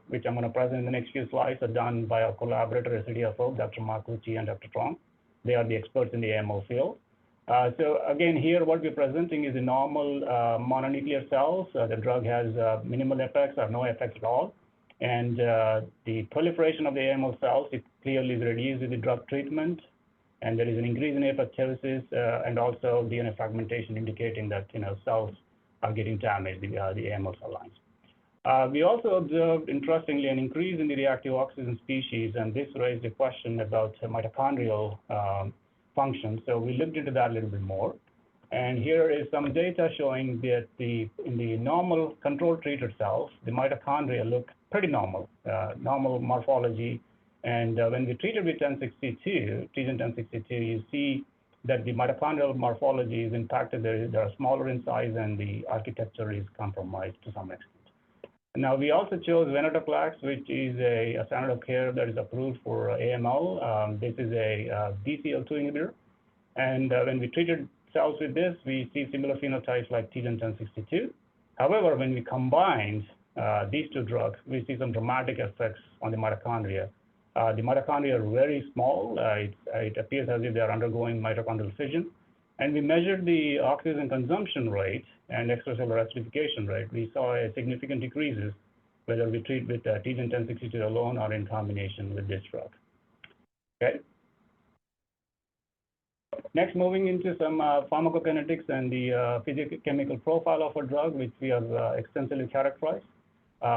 which I'm going to present in the next few slides, are done by our collaborator at CDFO, Dr. Marcucci and Dr. Trong. They are the experts in the AML field. So again, here what we're presenting is the normal mononuclear cells. The drug has minimal effects or no effects at all. And the proliferation of the AML cells, it clearly is reduced with the drug treatment. And there is an increase in apoptosis and also DNA fragmentation, indicating that cells are getting damaged, the AML cell lines. We also observed, interestingly, an increase in the reactive oxygen species, and this raised a question about mitochondrial function. So we looked into that a little bit more. And here is some data showing that in the normal control-treated cells, the mitochondria look pretty normal, normal morphology. And when we treated with 1062, treatment 1062, you see that the mitochondrial morphology is impacted. They are smaller in size, and the architecture is compromised to some extent. Now, we also chose venetoclax, which is a standard of care that is approved for AML. This is a BCL2 inhibitor. And when we treated cells with this, we see similar phenotypes like T1062. However, when we combined these two drugs, we see some dramatic effects on the mitochondria. The mitochondria are very small. It appears as if they are undergoing mitochondrial fission. And we measured the oxygen consumption rate and extracellular acidification rate. We saw a significant decreases whether we treat with TGN-1062 alone or in combination with this drug. Okay. Next, moving into some pharmacokinetics and the physicochemical profile of a drug, which we have extensively characterized.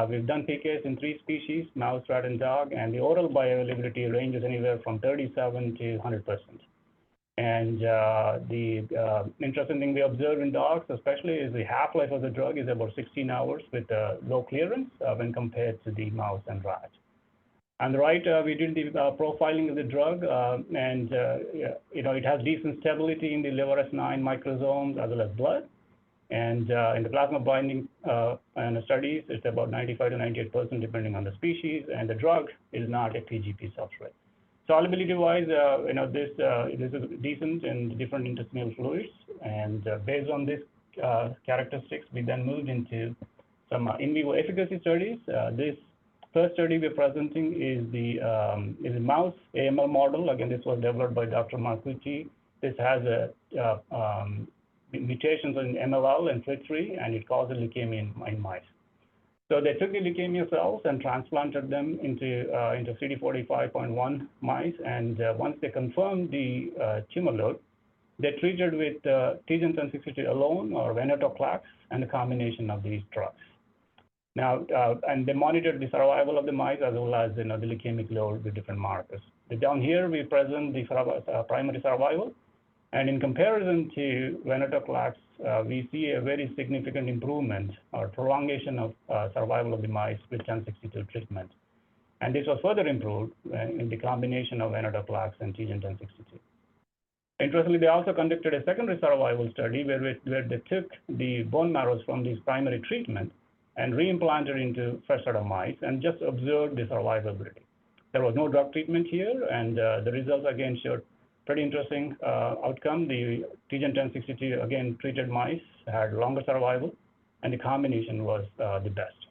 We've done PKs in 3 species, mouse, rat, and dog, and the oral bioavailability ranges anywhere from 37 to 100%. And the interesting thing we observe in dogs, especially, is the half-life of the drug is about 16 hours with low clearance when compared to the mouse and rat. On the right, we did the profiling of the drug, and it has decent stability in the liver S9 microsomes as well as blood. And in the plasma binding studies, it's about 95 to 98% depending on the species, and the drug is not a PGP substrate. Solubility-wise, this is decent in different intestinal fluids, and based on these characteristics, we then moved into some in vivo efficacy studies. This first study we're presenting is a mouse AML model. Again, this was developed by Dr. Marcucci. This has mutations in MLL and FLT3, and it causes leukemia in mice. So they took the leukemia cells and transplanted them into CD45.1 mice, and once they confirmed the tumor load, they treated with TGN-1062 alone or venetoclax and a combination of these drugs. Now, and they monitored the survival of the mice as well as the leukemic load with different markers. Down here, we present the primary survival, and in comparison to venetoclax, we see a very significant improvement or prolongation of survival of the mice with 1062 treatment. And this was further improved in the combination of venetoclax and TGN-1062. Interestingly, they also conducted a secondary survival study where they took the bone marrows from this primary treatment and reimplanted into fresh set of mice and just observed the survivability. There was no drug treatment here, and the results again showed pretty interesting outcome. The TGN-1062 again treated mice had longer survival, and the combination was the best.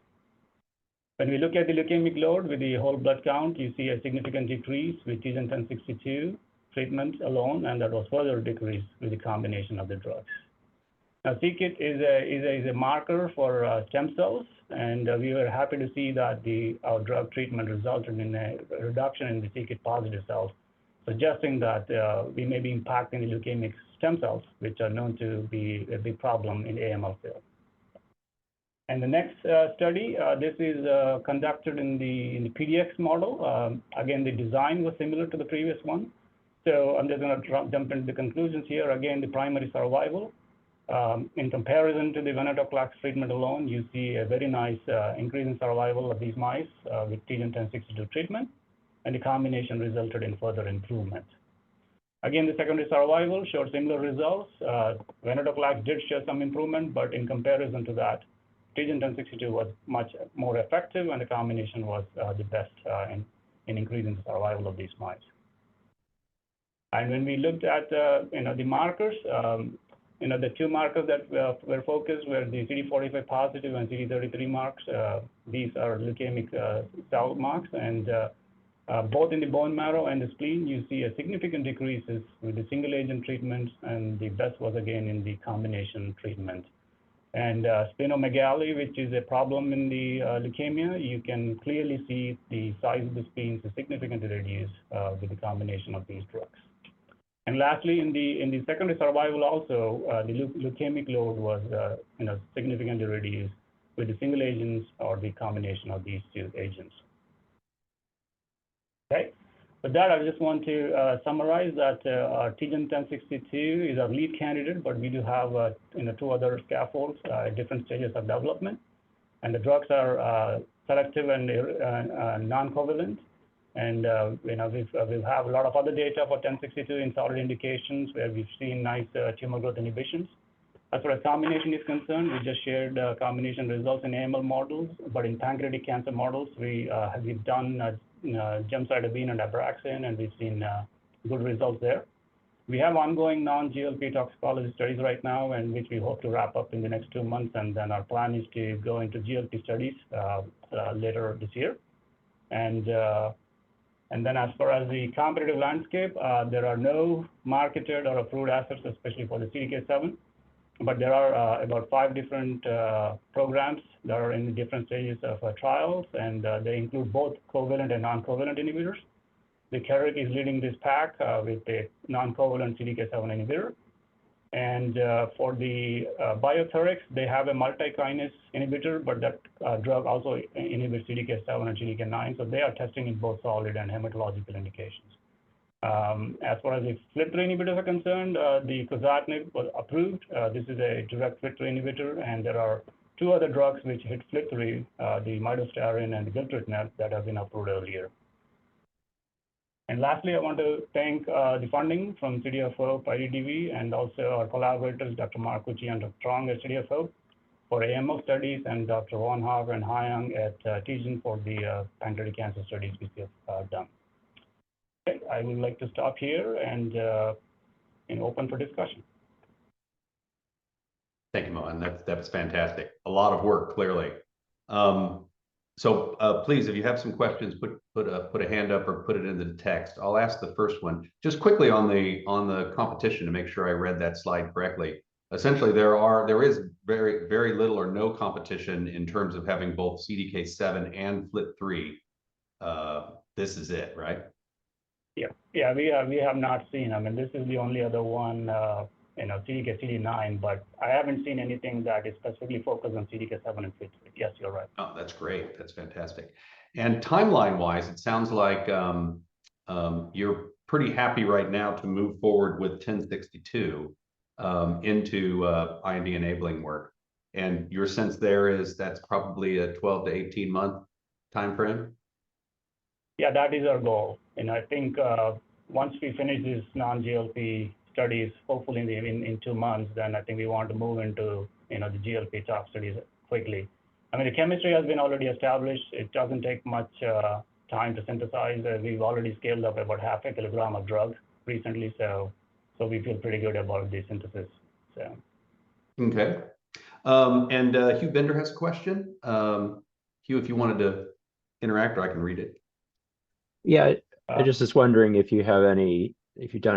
When we look at the leukemic load with the whole blood count, you see a significant decrease with TGN-1062 treatment alone, and that was further decreased with the combination of the drugs. Now, c-Kit is a marker for stem cells, and we were happy to see that our drug treatment resulted in a reduction in the c-Kit positive cells, suggesting that we may be impacting the leukemic stem cells, which are known to be a big problem in AML field. And the next study, this is conducted in the PDX model. Again, the design was similar to the previous one. So I'm just going to jump into the conclusions here. Again, the primary survival. In comparison to the venetoclax treatment alone, you see a very nice increase in survival of these mice with TGN-1062 treatment, and the combination resulted in further improvement. Again, the secondary survival showed similar results. Venetoclax did show some improvement, but in comparison to that, TGN-1062 was much more effective, and the combination was the best in increasing the survival of these mice. And when we looked at the markers, the two markers that were focused were the CD45 positive and CD33 marks. These are leukemic cell marks, and both in the bone marrow and the spleen, you see a significant decreases with the single agent treatment, and the best was again in the combination treatment. And splenomegaly, which is a problem in the leukemia, you can clearly see the size of the spleens is significantly reduced with the combination of these drugs. And lastly, in the secondary survival also, the leukemic load was significantly reduced with the single agents or the combination of these two agents. Okay, with that, I just want to summarize that our TGN-1062 is our lead candidate, but we do have two other scaffolds at different stages of development, and the drugs are selective and non-covalent. And we'll have a lot of other data for 1062 in solid indications where we've seen nice tumor growth inhibitions. As far as combination is concerned, we just shared combination results in AML models, but in pancreatic cancer models, we've done gemcitabine and Abraxane, and we've seen good results there. We have ongoing non-GLP toxicology studies right now, and which we hope to wrap up in the next 2 months, and then our plan is to go into GLP studies later this year. And And then as far as the competitive landscape, there are no marketed or approved assets, especially for the CDK7, but there are about 5 different programs that are in different stages of trials, and they include both covalent and non-covalent inhibitors. The Kaadige is leading this pack with a non-covalent CDK7 inhibitor. And for the Biotherix, they have a multi-kinase inhibitor, but that drug also inhibits CDK7 and CDK9. So they are testing in both solid and hematological indications. As far as the FLT3 inhibitors are concerned, the quizartinib was approved. This is a direct FLT3 inhibitor, and there are 2 other drugs which hit FLT3, the midostaurin and the gilteritinib, that have been approved earlier. And lastly, I want to thank the funding from CDFO, IDDV, and also our collaborators, Dr. Mark Uchi and Dr. Huang at CDFO for AML studies, and Dr. Von Haver and Huang at Tijen for the pancreatic cancer studies which we have done. Okay, I would like to stop here and open for discussion. Thank you, Mohan. That's fantastic. A lot of work, clearly. So please, if you have some questions, put a hand up or put it into the text. I'll ask the first one just quickly on the competition to make sure I read that slide correctly. Essentially, there is very little or no competition in terms of having both CDK7 and FLT3. This is it, right? Yeah, we have not seen. I mean, this is the only other one, CDK, CD9, but I haven't seen anything that is specifically focused on CDK7 and FLT3. Yes, you're right. Oh, that's great. That's fantastic. And timeline-wise, it sounds like you're pretty happy right now to move forward with 1062 into IND enabling work. And your sense there is that's probably a 12 to 18 month time frame? Yeah, that is our goal. And I think once we finish these non-GLP studies, hopefully in 2 months, then I think we want to move into the GLP tox studies quickly. I mean, the chemistry has been already established. It doesn't take much time to synthesize. We've already scaled up about 0.5 kilogram of drug recently, so we feel pretty good about the synthesis. So. Okay. And Hugh Bender has a question. Hugh, if you wanted to interact, or I can read it. Yeah, I just was wondering if you've done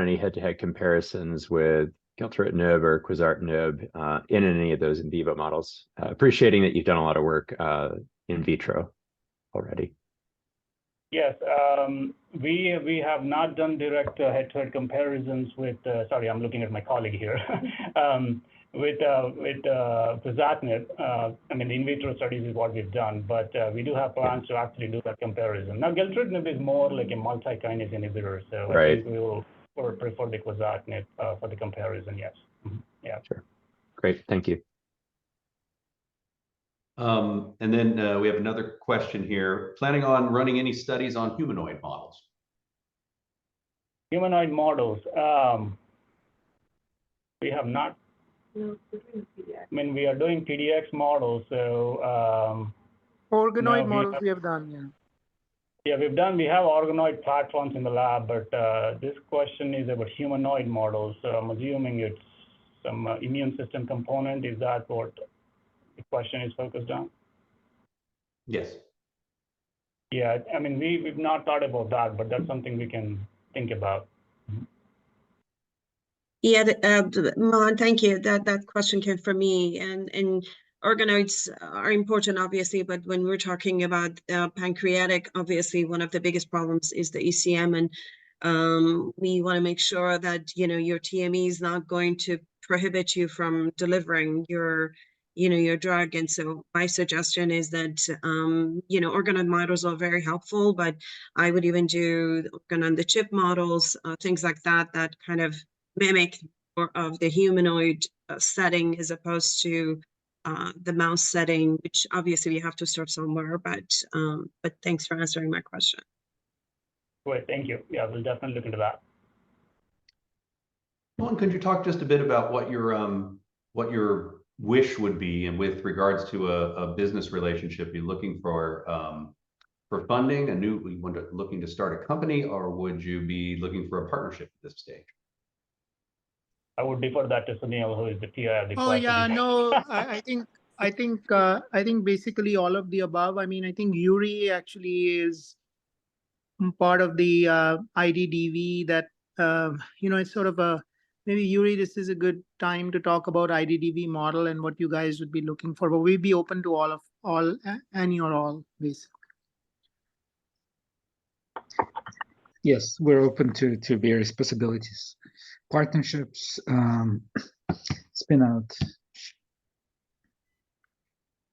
any head-to-head comparisons with gilteritinib or quizartinib in any of those in vivo models, appreciating that you've done a lot of work in vitro already. Yes, we have not done direct head-to-head comparisons with, sorry, I'm looking at my colleague here, with quizartinib. I mean, the in vitro studies is what we've done, but we do have plans to actually do that comparison. Now, gilteritinib is more like a multi-kinase inhibitor, so I think we will prefer the quizartinib for the comparison, yes. Yeah. Sure. Great, thank you. And then we have another question here. Planning on running any studies on humanoid models? Humanoid models. We have not. No, we're doing PDX. I mean, we are doing PDX models, so. Organoid models we have done, yeah. Yeah, we have organoid platforms in the lab, but this question is about humanoid models. So I'm assuming it's some immune system component. Is that what the question is focused on? Yes. Yeah, I mean, we've not thought about that, but that's something we can think about. Yeah, Mohan, thank you. That question came from me, and organoids are important, obviously, but when we're talking about pancreatic, obviously one of the biggest problems is the ECM, and we want to make sure that your TME is not going to prohibit you from delivering your drug. And so my suggestion is that organoid models are very helpful, but I would even do organ on the chip models, things like that kind of mimic more of the humanoid setting as opposed to the mouse setting, which obviously we have to start somewhere, but thanks for answering my question. Great, thank you. Yeah, we'll definitely look into that. Mohan, could you talk just a bit about what your wish would be, and with regards to a business relationship, you're looking for funding, looking to start a company, or would you be looking for a partnership at this stage? I would defer that to Sunil, who is the PI of the question. Oh yeah, no, I think basically all of the above. I mean, I think Yuri actually is part of the IDDV that, it's sort of a, maybe Yuri, this is a good time to talk about IDDV model and what you guys would be looking for, but we'd be open to any or all, basically. Yes, we're open to various possibilities, partnerships, spin out.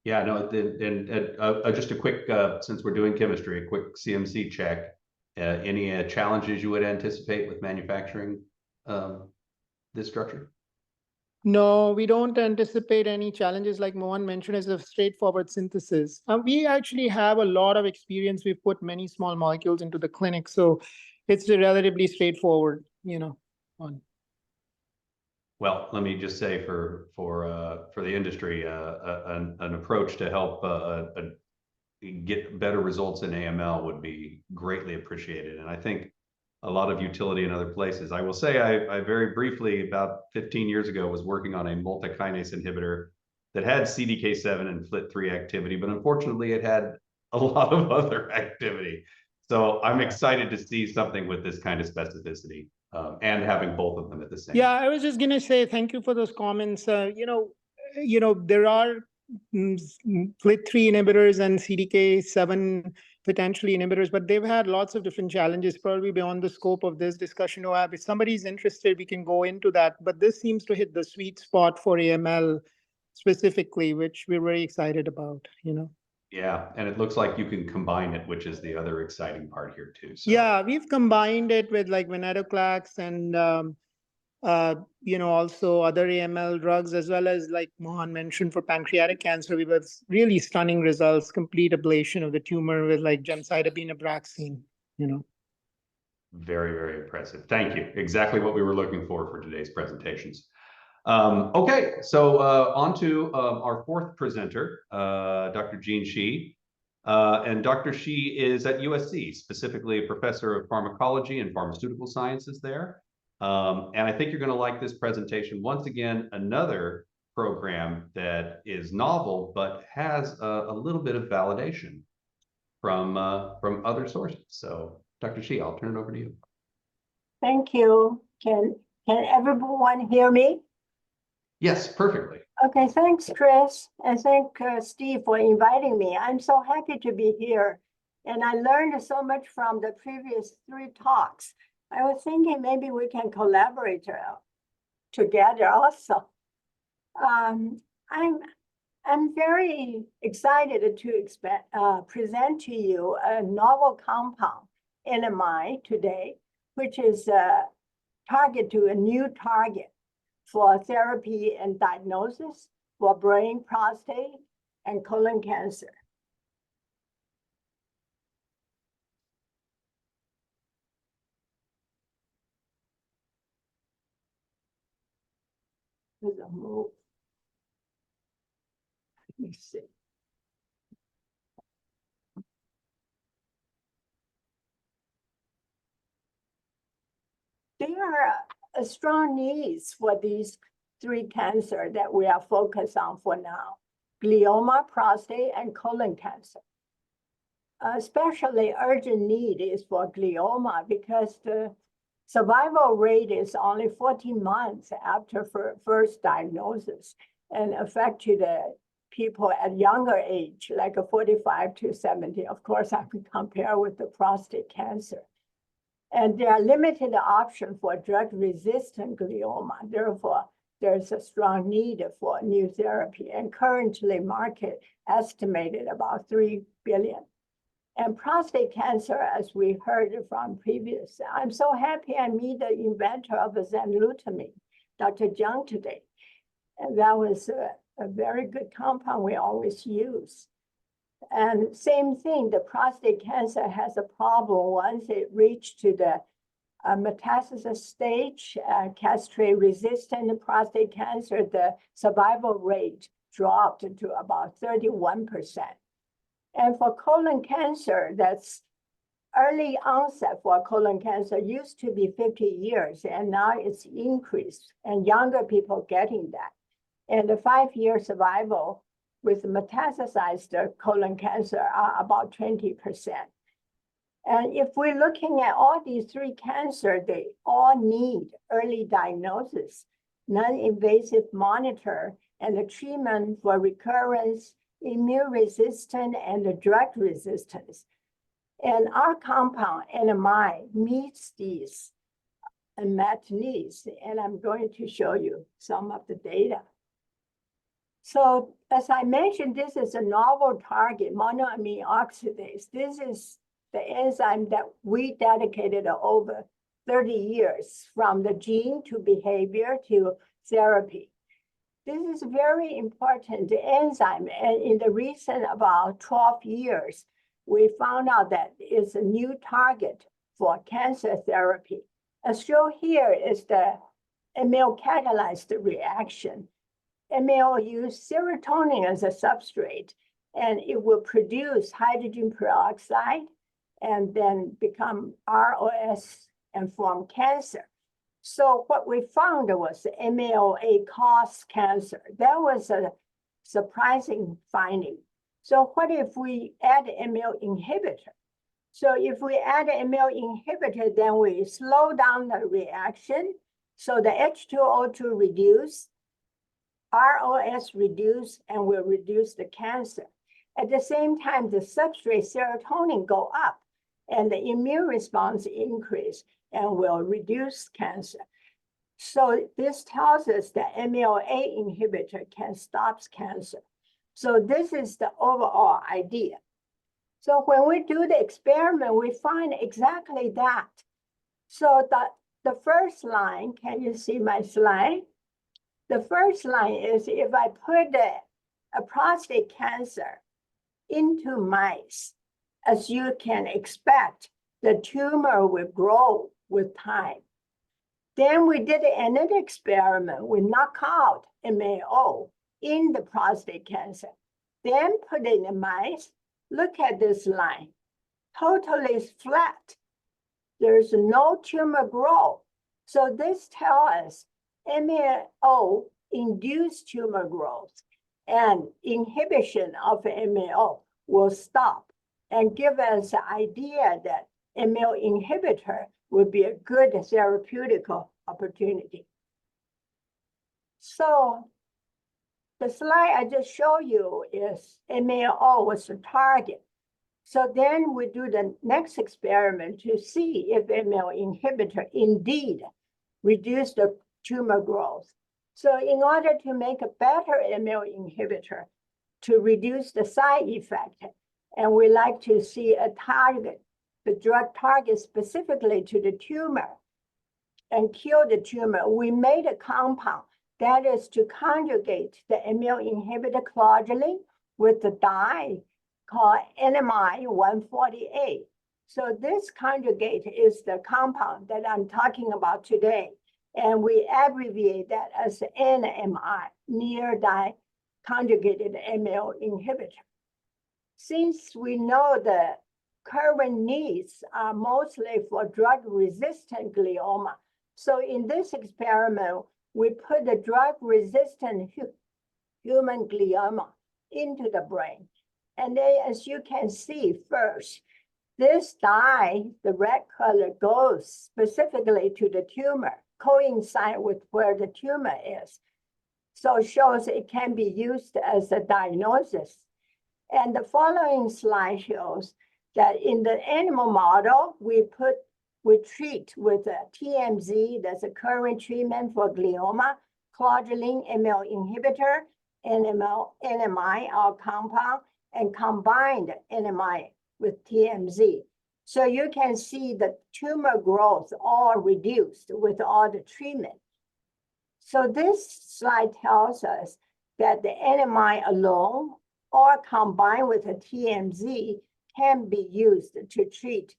Yeah, no, and just a quick, since we're doing chemistry, a quick CMC check. Any challenges you would anticipate with manufacturing this structure? No, we don't anticipate any challenges like Mohan mentioned as a straightforward synthesis. We actually have a lot of experience. We've put many small molecules into the clinic, so it's relatively straightforward, on. Well, let me just say for the industry, an approach to help get better results in AML would be greatly appreciated. And I think a lot of utility in other places. I will say I very briefly, about 15 years ago, was working on a multi-kinase inhibitor that had CDK7 and FLT3 activity, but unfortunately it had a lot of other activity. So I'm excited to see something with this kind of specificity and having both of them at the same time. Yeah, I was just going to say thank you for those comments. There are FLT3 inhibitors and CDK7 potentially inhibitors, but they've had lots of different challenges, probably beyond the scope of this discussion. If somebody's interested, we can go into that. But this seems to hit the sweet spot for AML specifically, which we're very excited about, Yeah, and it looks like you can combine it, which is the other exciting part here too. So. Yeah, we've combined it with like venetoclax and also other AML drugs, as well as like Mohan mentioned for pancreatic cancer, we have really stunning results, complete ablation of the tumor with like gemcitabine Abraxane, Very, very impressive. Thank you. Exactly what we were looking for today's presentations. Okay, so on to our fourth presenter, Dr. Jean Shih. And Dr. Shih is at USC, specifically a professor of pharmacology and pharmaceutical sciences there. And I think you're going to like this presentation. Once again, another program that is novel, but has a little bit of validation from other sources. So Dr. Shih, I'll turn it over to you. Thank you. Can everyone hear me? Yes, perfectly. Okay, thanks, Chris. And thank Steve for inviting me. I'm so happy to be here. And I learned so much from the previous 3 talks. I was thinking maybe we can collaborate together also. I'm very excited to present to you a novel compound, NMI, today, which is target to a new target for therapy and diagnosis for brain, prostate, and colon cancer. There's a move. Let me see. There are a strong needs for these 3 cancers that we are focused on for now: glioma, prostate, and colon cancer. Especially urgent need is for glioma because the survival rate is only 14 months after first diagnosis and affected people at younger age, like 45 to 70. Of course, I could compare with the prostate cancer. And there are limited options for drug-resistant glioma. Therefore, there's a strong need for new therapy. And currently, market estimated about $3 billion. And prostate cancer, as we heard from previous, I'm so happy I meet the inventor of zenlutamide, Dr. Jiang, today. And that was a very good compound we always use. And same thing, the prostate cancer has a problem once it reached to the metastasis stage, castrate-resistant prostate cancer, the survival rate dropped to about 31%. And for colon cancer, that's early onset for colon cancer used to be 50 years, and now it's increased, and younger people getting that. And the 5-year survival with metastasized colon cancer are about 20%. And if we're looking at all these three cancers, they all need early diagnosis, non-invasive monitor, and the treatment for recurrence, immune resistance, and the drug resistance. And our compound, NMI, meets these unmet needs, and I'm going to show you some of the data. So as I mentioned, this is a novel target, monoamine oxidase. This is the enzyme that we dedicated over 30 years, from the gene to behavior to therapy. This is a very important enzyme, and in the recent about 12 years, we found out that it's a new target for cancer therapy. As shown here is the ML catalyzed reaction. ML use serotonin as a substrate, and it will produce hydrogen peroxide and then become ROS and form cancer. So what we found was MLA caused cancer. That was a surprising finding. So what if we add ML inhibitor? So if we add an ML inhibitor, then we slow down the reaction. So the H2O2 reduce, ROS reduce, and will reduce the cancer. At the same time, the substrate serotonin go up, and the immune response increase and will reduce cancer. So this tells us that MLA inhibitor can stop cancer. So this is the overall idea. So when we do the experiment, we find exactly that. So the first line, can you see my slide? The first line is if I put a prostate cancer into mice, as you can expect, the tumor will grow with time. Then we did another experiment. We knock out MAO in the prostate cancer, then put it in the mice. Look at this line, totally flat. There's no tumor growth. So this tells us MAO induced tumor growth, and inhibition of MAO will stop and give us an idea that ML inhibitor would be a good therapeutic opportunity. So the slide I just showed you is MAO was the target. So then we do the next experiment to see if ML inhibitor indeed reduce the tumor growth. So in order to make a better ML inhibitor to reduce the side effect, and we like to see a target, the drug target specifically to the tumor and kill the tumor, we made a compound that is to conjugate the ML inhibitor clodulin with the dye called NMI 148. So this conjugate is the compound that I'm talking about today. And we abbreviate that as NMI, near dye conjugated ML inhibitor. Since we know the current needs are mostly for drug-resistant glioma, so in this experiment, we put the drug-resistant human glioma into the brain. And then, as you can see first, this dye, the red color, goes specifically to the tumor, coincide with where the tumor is. So it shows it can be used as a diagnosis. And the following slide shows that in the animal model, we treat with a TMZ, that's a current treatment for glioma, clodulin ML inhibitor, NMI, our compound, and combined NMI with TMZ. So you can see the tumor growth all reduced with all the treatment. So this slide tells us that the NMI alone or combined with a TMZ can be used to treat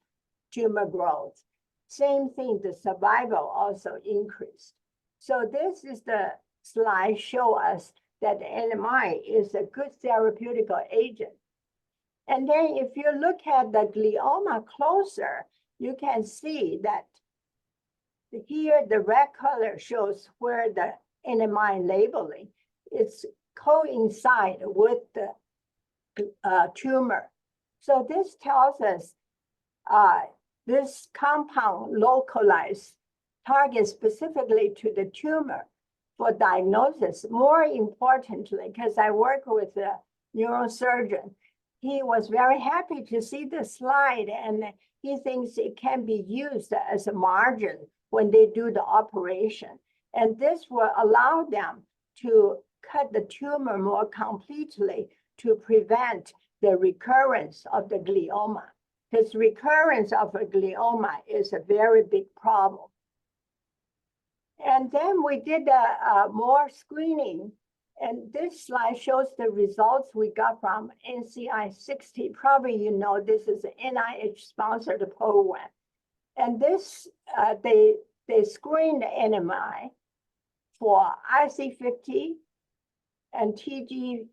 tumor growth. Same thing, the survival also increased. So this is the slide show us that the NMI is a good therapeutic agent. And then if you look at the glioma closer, you can see that here the red color shows where the NMI labeling is coincide with the tumor. So this tells us this compound localized targets specifically to the tumor for diagnosis. More importantly, because I work with a neurosurgeon, he was very happy to see the slide, and he thinks it can be used as a margin when they do the operation. And this will allow them to cut the tumor more completely to prevent the recurrence of the glioma. Because recurrence of a glioma is a very big problem. And then we did more screening. And this slide shows the results we got from NCI 60. Probably you know this is an NIH-sponsored program. And this, they screened the NMI for IC50 and TG,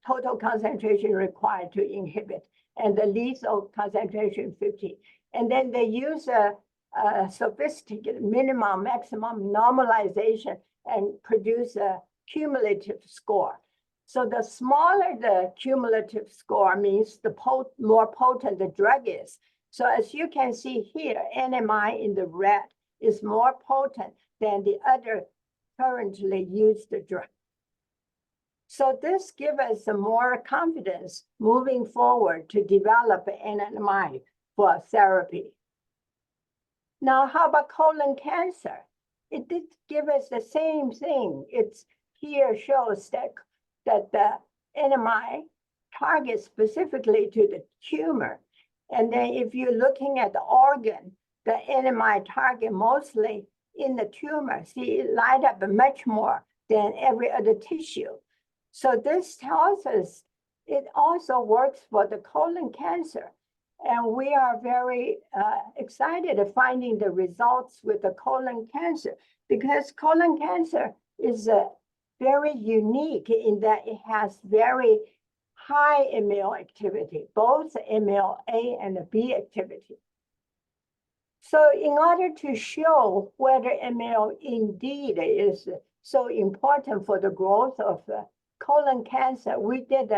total concentration required to inhibit, and the lethal concentration 50. And then they use a sophisticated minimum, maximum normalization and produce a cumulative score. So the smaller the cumulative score means the more potent the drug is. So as you can see here, NMI in the red is more potent than the other currently used drug. So this gives us some more confidence moving forward to develop NMI for therapy. Now, how about colon cancer? It did give us the same thing. It's here shows that the NMI targets specifically to the tumor. And then if you're looking at the organ, the NMI target mostly in the tumor. See, it light up much more than every other tissue. So this tells us it also works for the colon cancer. And we are very excited of finding the results with the colon cancer, because colon cancer is very unique in that it has very high ML activity, both ML A and B activity. So in order to show whether ML indeed is so important for the growth of colon cancer, we did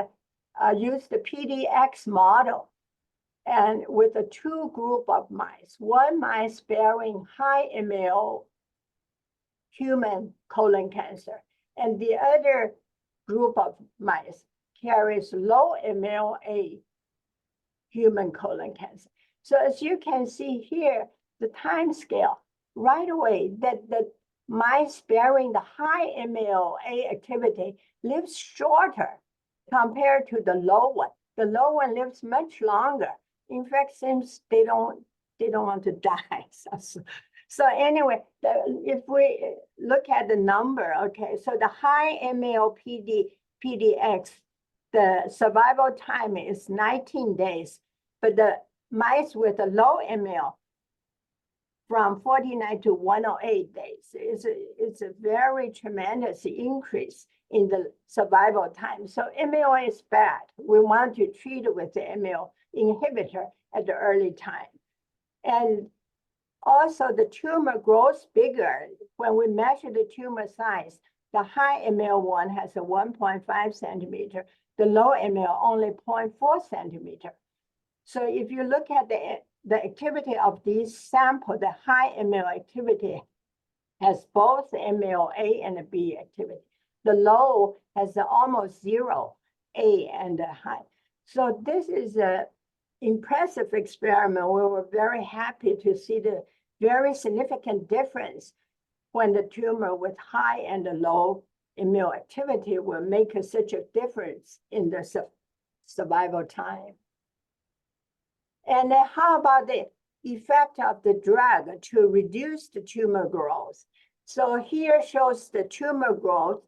use the PDX model, and with a two group of mice, one mice bearing high ML human colon cancer, and the other group of mice carries low MLA human colon cancer. So as you can see here, the time scale, right away, that the mice bearing the high MLA activity lives shorter compared to the low one. The low one lives much longer. In fact, seems they don't want to die. So anyway, if we look at the number, okay, so the high PDX, the survival time is 19 days, but the mice with a low ML from 49 to 108 days. It's a very tremendous increase in the survival time. So ML is bad. We want to treat it with the ML inhibitor at the early time. And also the tumor grows bigger. When we measure the tumor size, the high ML one has a 1.5 centimeter, the low ML only 0.4 centimeter. So if you look at the activity of these samples, the high ML activity has both ML A and B activity. The low has almost zero A and high. So this is an impressive experiment. We were very happy to see the very significant difference when the tumor with high and low ML activity will make such a difference in the survival time. And then how about the effect of the drug to reduce the tumor growth? So here shows the tumor growth,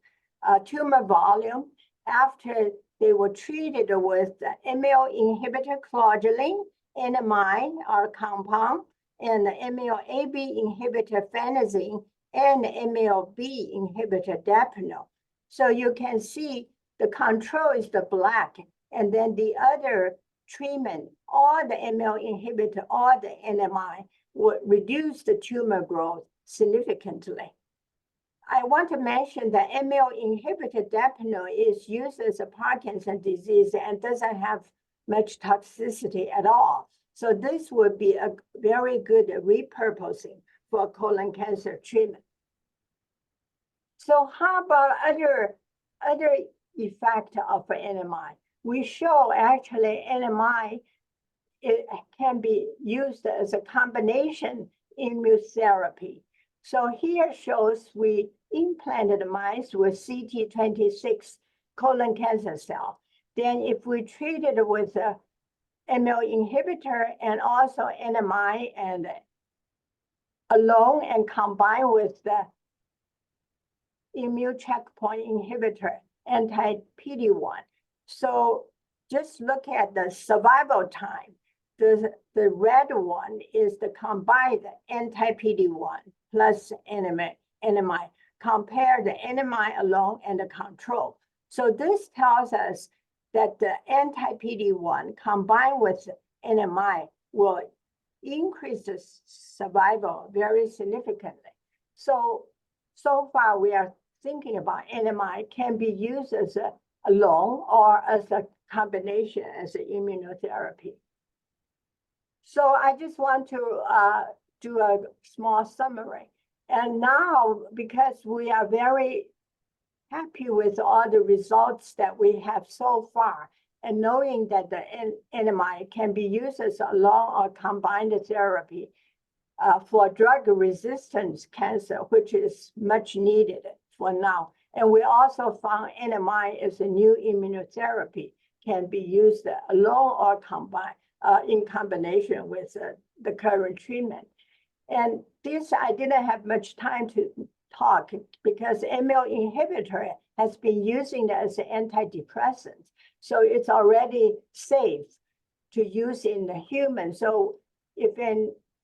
tumor volume after they were treated with the ML inhibitor clodulin, NMI, our compound, and the MLAB inhibitor phenazine, and the MLB inhibitor dapinol. So you can see the control is the black, and then the other treatment, all the ML inhibitor, all the NMI, would reduce the tumor growth significantly. I want to mention that ML inhibitor dapinol is used as a Parkinson's disease and doesn't have much toxicity at all. So this would be a very good repurposing for colon cancer treatment. So how about other effect of NMI? We show actually NMI, it can be used as a combination immunotherapy. So here shows we implanted mice with CT26 colon cancer cell. Then if we treat it with a ML inhibitor and also NMI and alone and combine with the immune checkpoint inhibitor, anti-PD-1. So just look at the survival time. The red one is the combined anti-PD-1 plus NMI, compare the NMI alone and the control. So this tells us that the anti-PD-1 combined with NMI will increase the survival very significantly. So far we are thinking about NMI can be used as alone or as a combination as an immunotherapy. So I just want to do a small summary. And now, because we are very happy with all the results that we have so far, and knowing that the NMI can be used as alone or combined therapy for drug-resistant cancer, which is much needed for now. And we also found NMI as a new immunotherapy can be used alone or combined in combination with the current treatment. And this, I didn't have much time to talk because ML inhibitor has been using it as an antidepressant. So it's already safe to use in the human. So if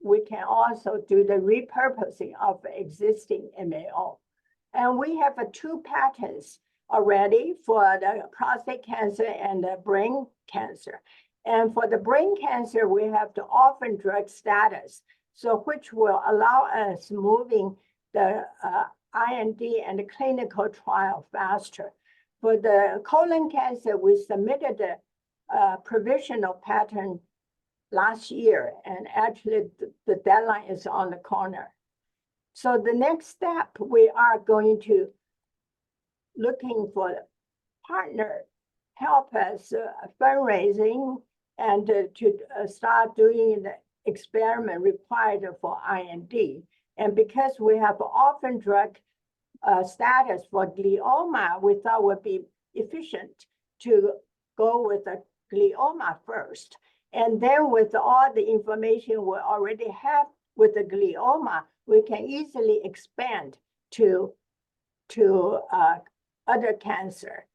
we can also do the repurposing of existing MAO. And we have 2 patents already for the prostate cancer and the brain cancer. And for the brain cancer, we have the orphan drug status, so which will allow us moving the IND and the clinical trial faster. For the colon cancer, we submitted a provisional patent last year, and actually the deadline is on the corner. So the next step, we are going to looking for a partner, help us fundraising and to start doing the experiment required for IND. And because we have orphan drug status for glioma, we thought would be efficient to go with the glioma first. And then with all the information we already have with the glioma, we can easily expand to other cancer,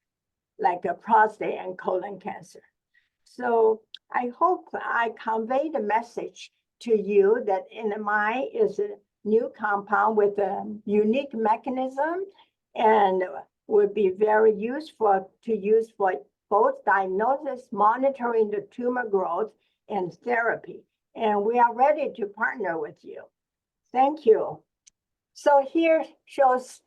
like a prostate and colon cancer. So I hope I convey the message to you that NMI is a new compound with a unique mechanism and would be very useful to use for both diagnosis, monitoring the tumor growth, and therapy. And we are ready to partner with you. Thank you. So here shows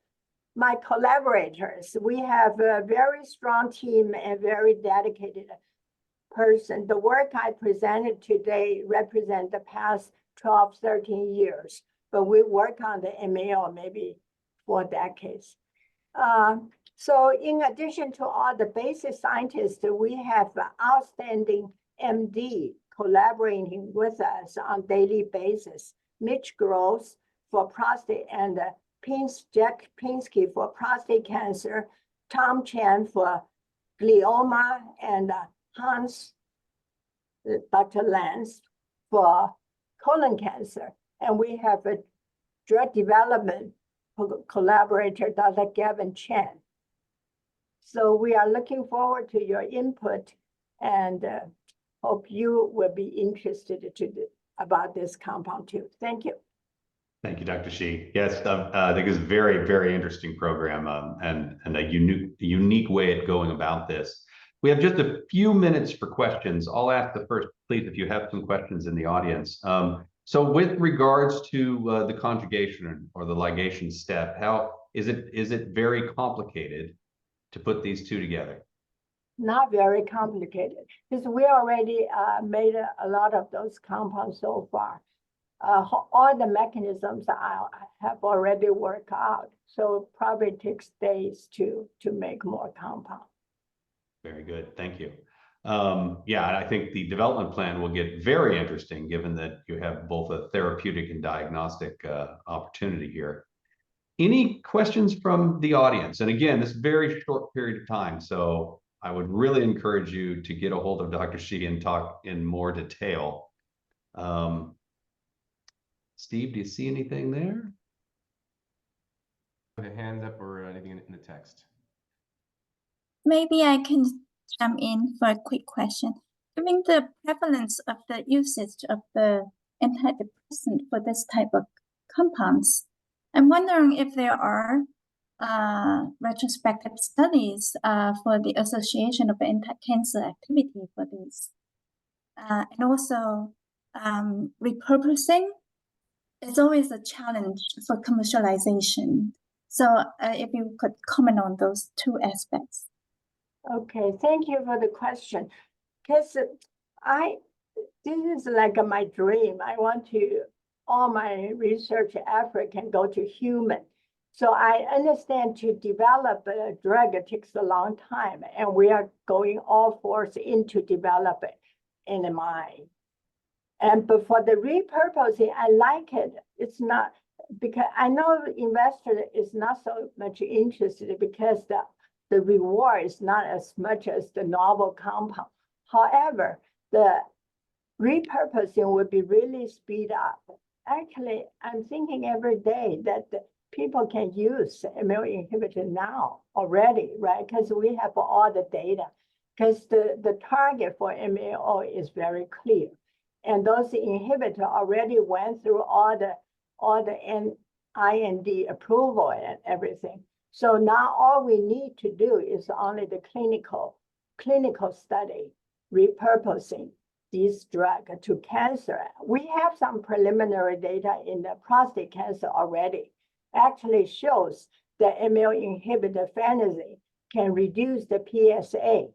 my collaborators. We have a very strong team and very dedicated person. The work I presented today represent the past 12, 13 years, but we work on the MAO maybe 4 decades. So in addition to all the basic scientists, we have outstanding MD collaborating with us on daily basis. Mitch Gross for prostate and Jack Pinsky for prostate cancer, Tom Chen for glioma, and Hans, Dr. Lance for colon cancer. And we have a drug development collaborator, Dr. Gavin Chen. So we are looking forward to your input and hope you will be interested about this compound too. Thank you. Thank you, Dr. Shih. Yes, I think it's a very, very interesting program and a unique way of going about this. We have just a few minutes for questions. I'll ask the first, please, if you have some questions in the audience. So with regards to the conjugation or the ligation step, how is it very complicated to put these two together? not very complicated because we already made a lot of those compounds so far. All the mechanisms I have already worked out, so probably takes days to make more compound. Very good, thank you. Yeah, I think the development plan will get very interesting given that you have both a therapeutic and diagnostic opportunity here. Any questions from the audience? And again, this very short period of time, so I would really encourage you to get a hold of Dr. Shih and talk in more detail. Steve, do you see anything there? The hands up or anything in the text? Maybe I can jump in for a quick question. Given the prevalence of the usage of the antidepressant for this type of compounds, I'm wondering if there are retrospective studies for the association of anti-cancer activity for these. And also repurposing is always a challenge for commercialization. So if you could comment on those two aspects. Okay, thank you for the question. Because this is like my dream. I want to, all my research effort can go to human. So I understand to develop a drug, it takes a long time, and we are going all force into develop it in the mind. But for the repurposing, I like it. It's not, because I know investor is not so much interested because the reward is not as much as the novel compound. However, the repurposing would be really speed up. Actually, I'm thinking every day that people can use MAO inhibitor now already, right? Because we have all the data. Because the target for MAO is very clear. And those inhibitors already went through all the IND approval and everything. So now all we need to do is only the clinical study, repurposing these drugs to cancer. We have some preliminary data in the prostate cancer already. Actually shows that MAO inhibitor phenosine can reduce the PSA.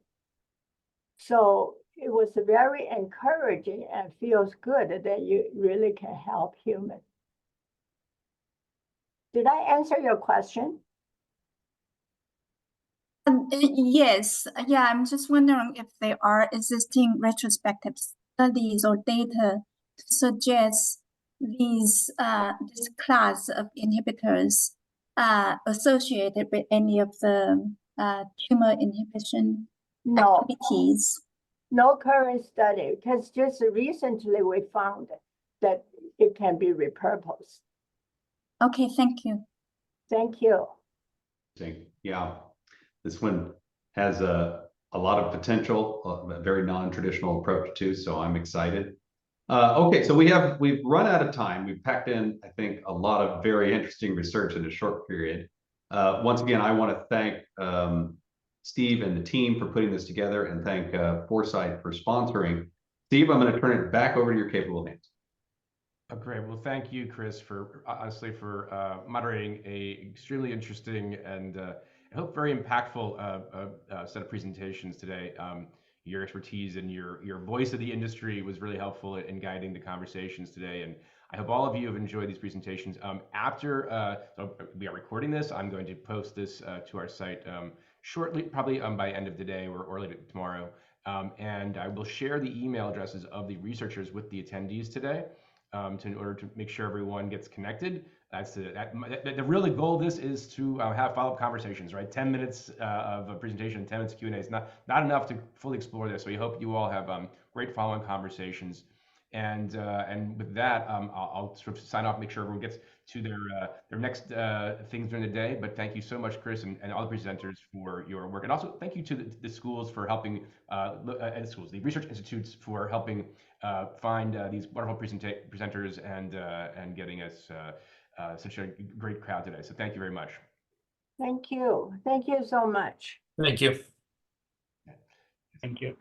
So it was very encouraging and feels good that you really can help humans. Did I answer your question? Yes, yeah, I'm just wondering if there are existing retrospective studies or data to suggest this class of inhibitors associated with any of the tumor inhibition activities. No current study, because just recently we found that it can be repurposed. Okay, thank you. Thank you. Yeah, this one has a lot of potential, a very non-traditional approach too, so I'm excited. Okay, so we've run out of time. We've packed in, I think, a lot of very interesting research in a short period. Once again, I want to thank Steve and the team for putting this together, and thank Foresight for sponsoring. Steve, I'm going to turn it back over to your capable hands. Great. Well, thank you, Chris, for honestly for moderating a extremely interesting and I hope very impactful set of presentations today. Your expertise and your voice of the industry was really helpful in guiding the conversations today, and I hope all of you have enjoyed these presentations. After so we are recording this, I'm going to post this to our site shortly, probably by end of the day or early tomorrow, and I will share the email addresses of the researchers with the attendees today. In order to make sure everyone gets connected. That's the really goal of this is to have follow-up conversations, right? 10 minutes of a presentation, 10 minutes Q&A is not enough to fully explore this. So we hope you all have great following conversations. And with that, I'll sort of sign off, make sure everyone gets to their next things during the day. But thank you so much, Chris, and all the presenters for your work. And also thank you to the schools for helping, the research institutes for helping find these wonderful presenters and getting us such a great crowd today. So thank you very much. Thank you. Thank you so much. Thank you. Thank you.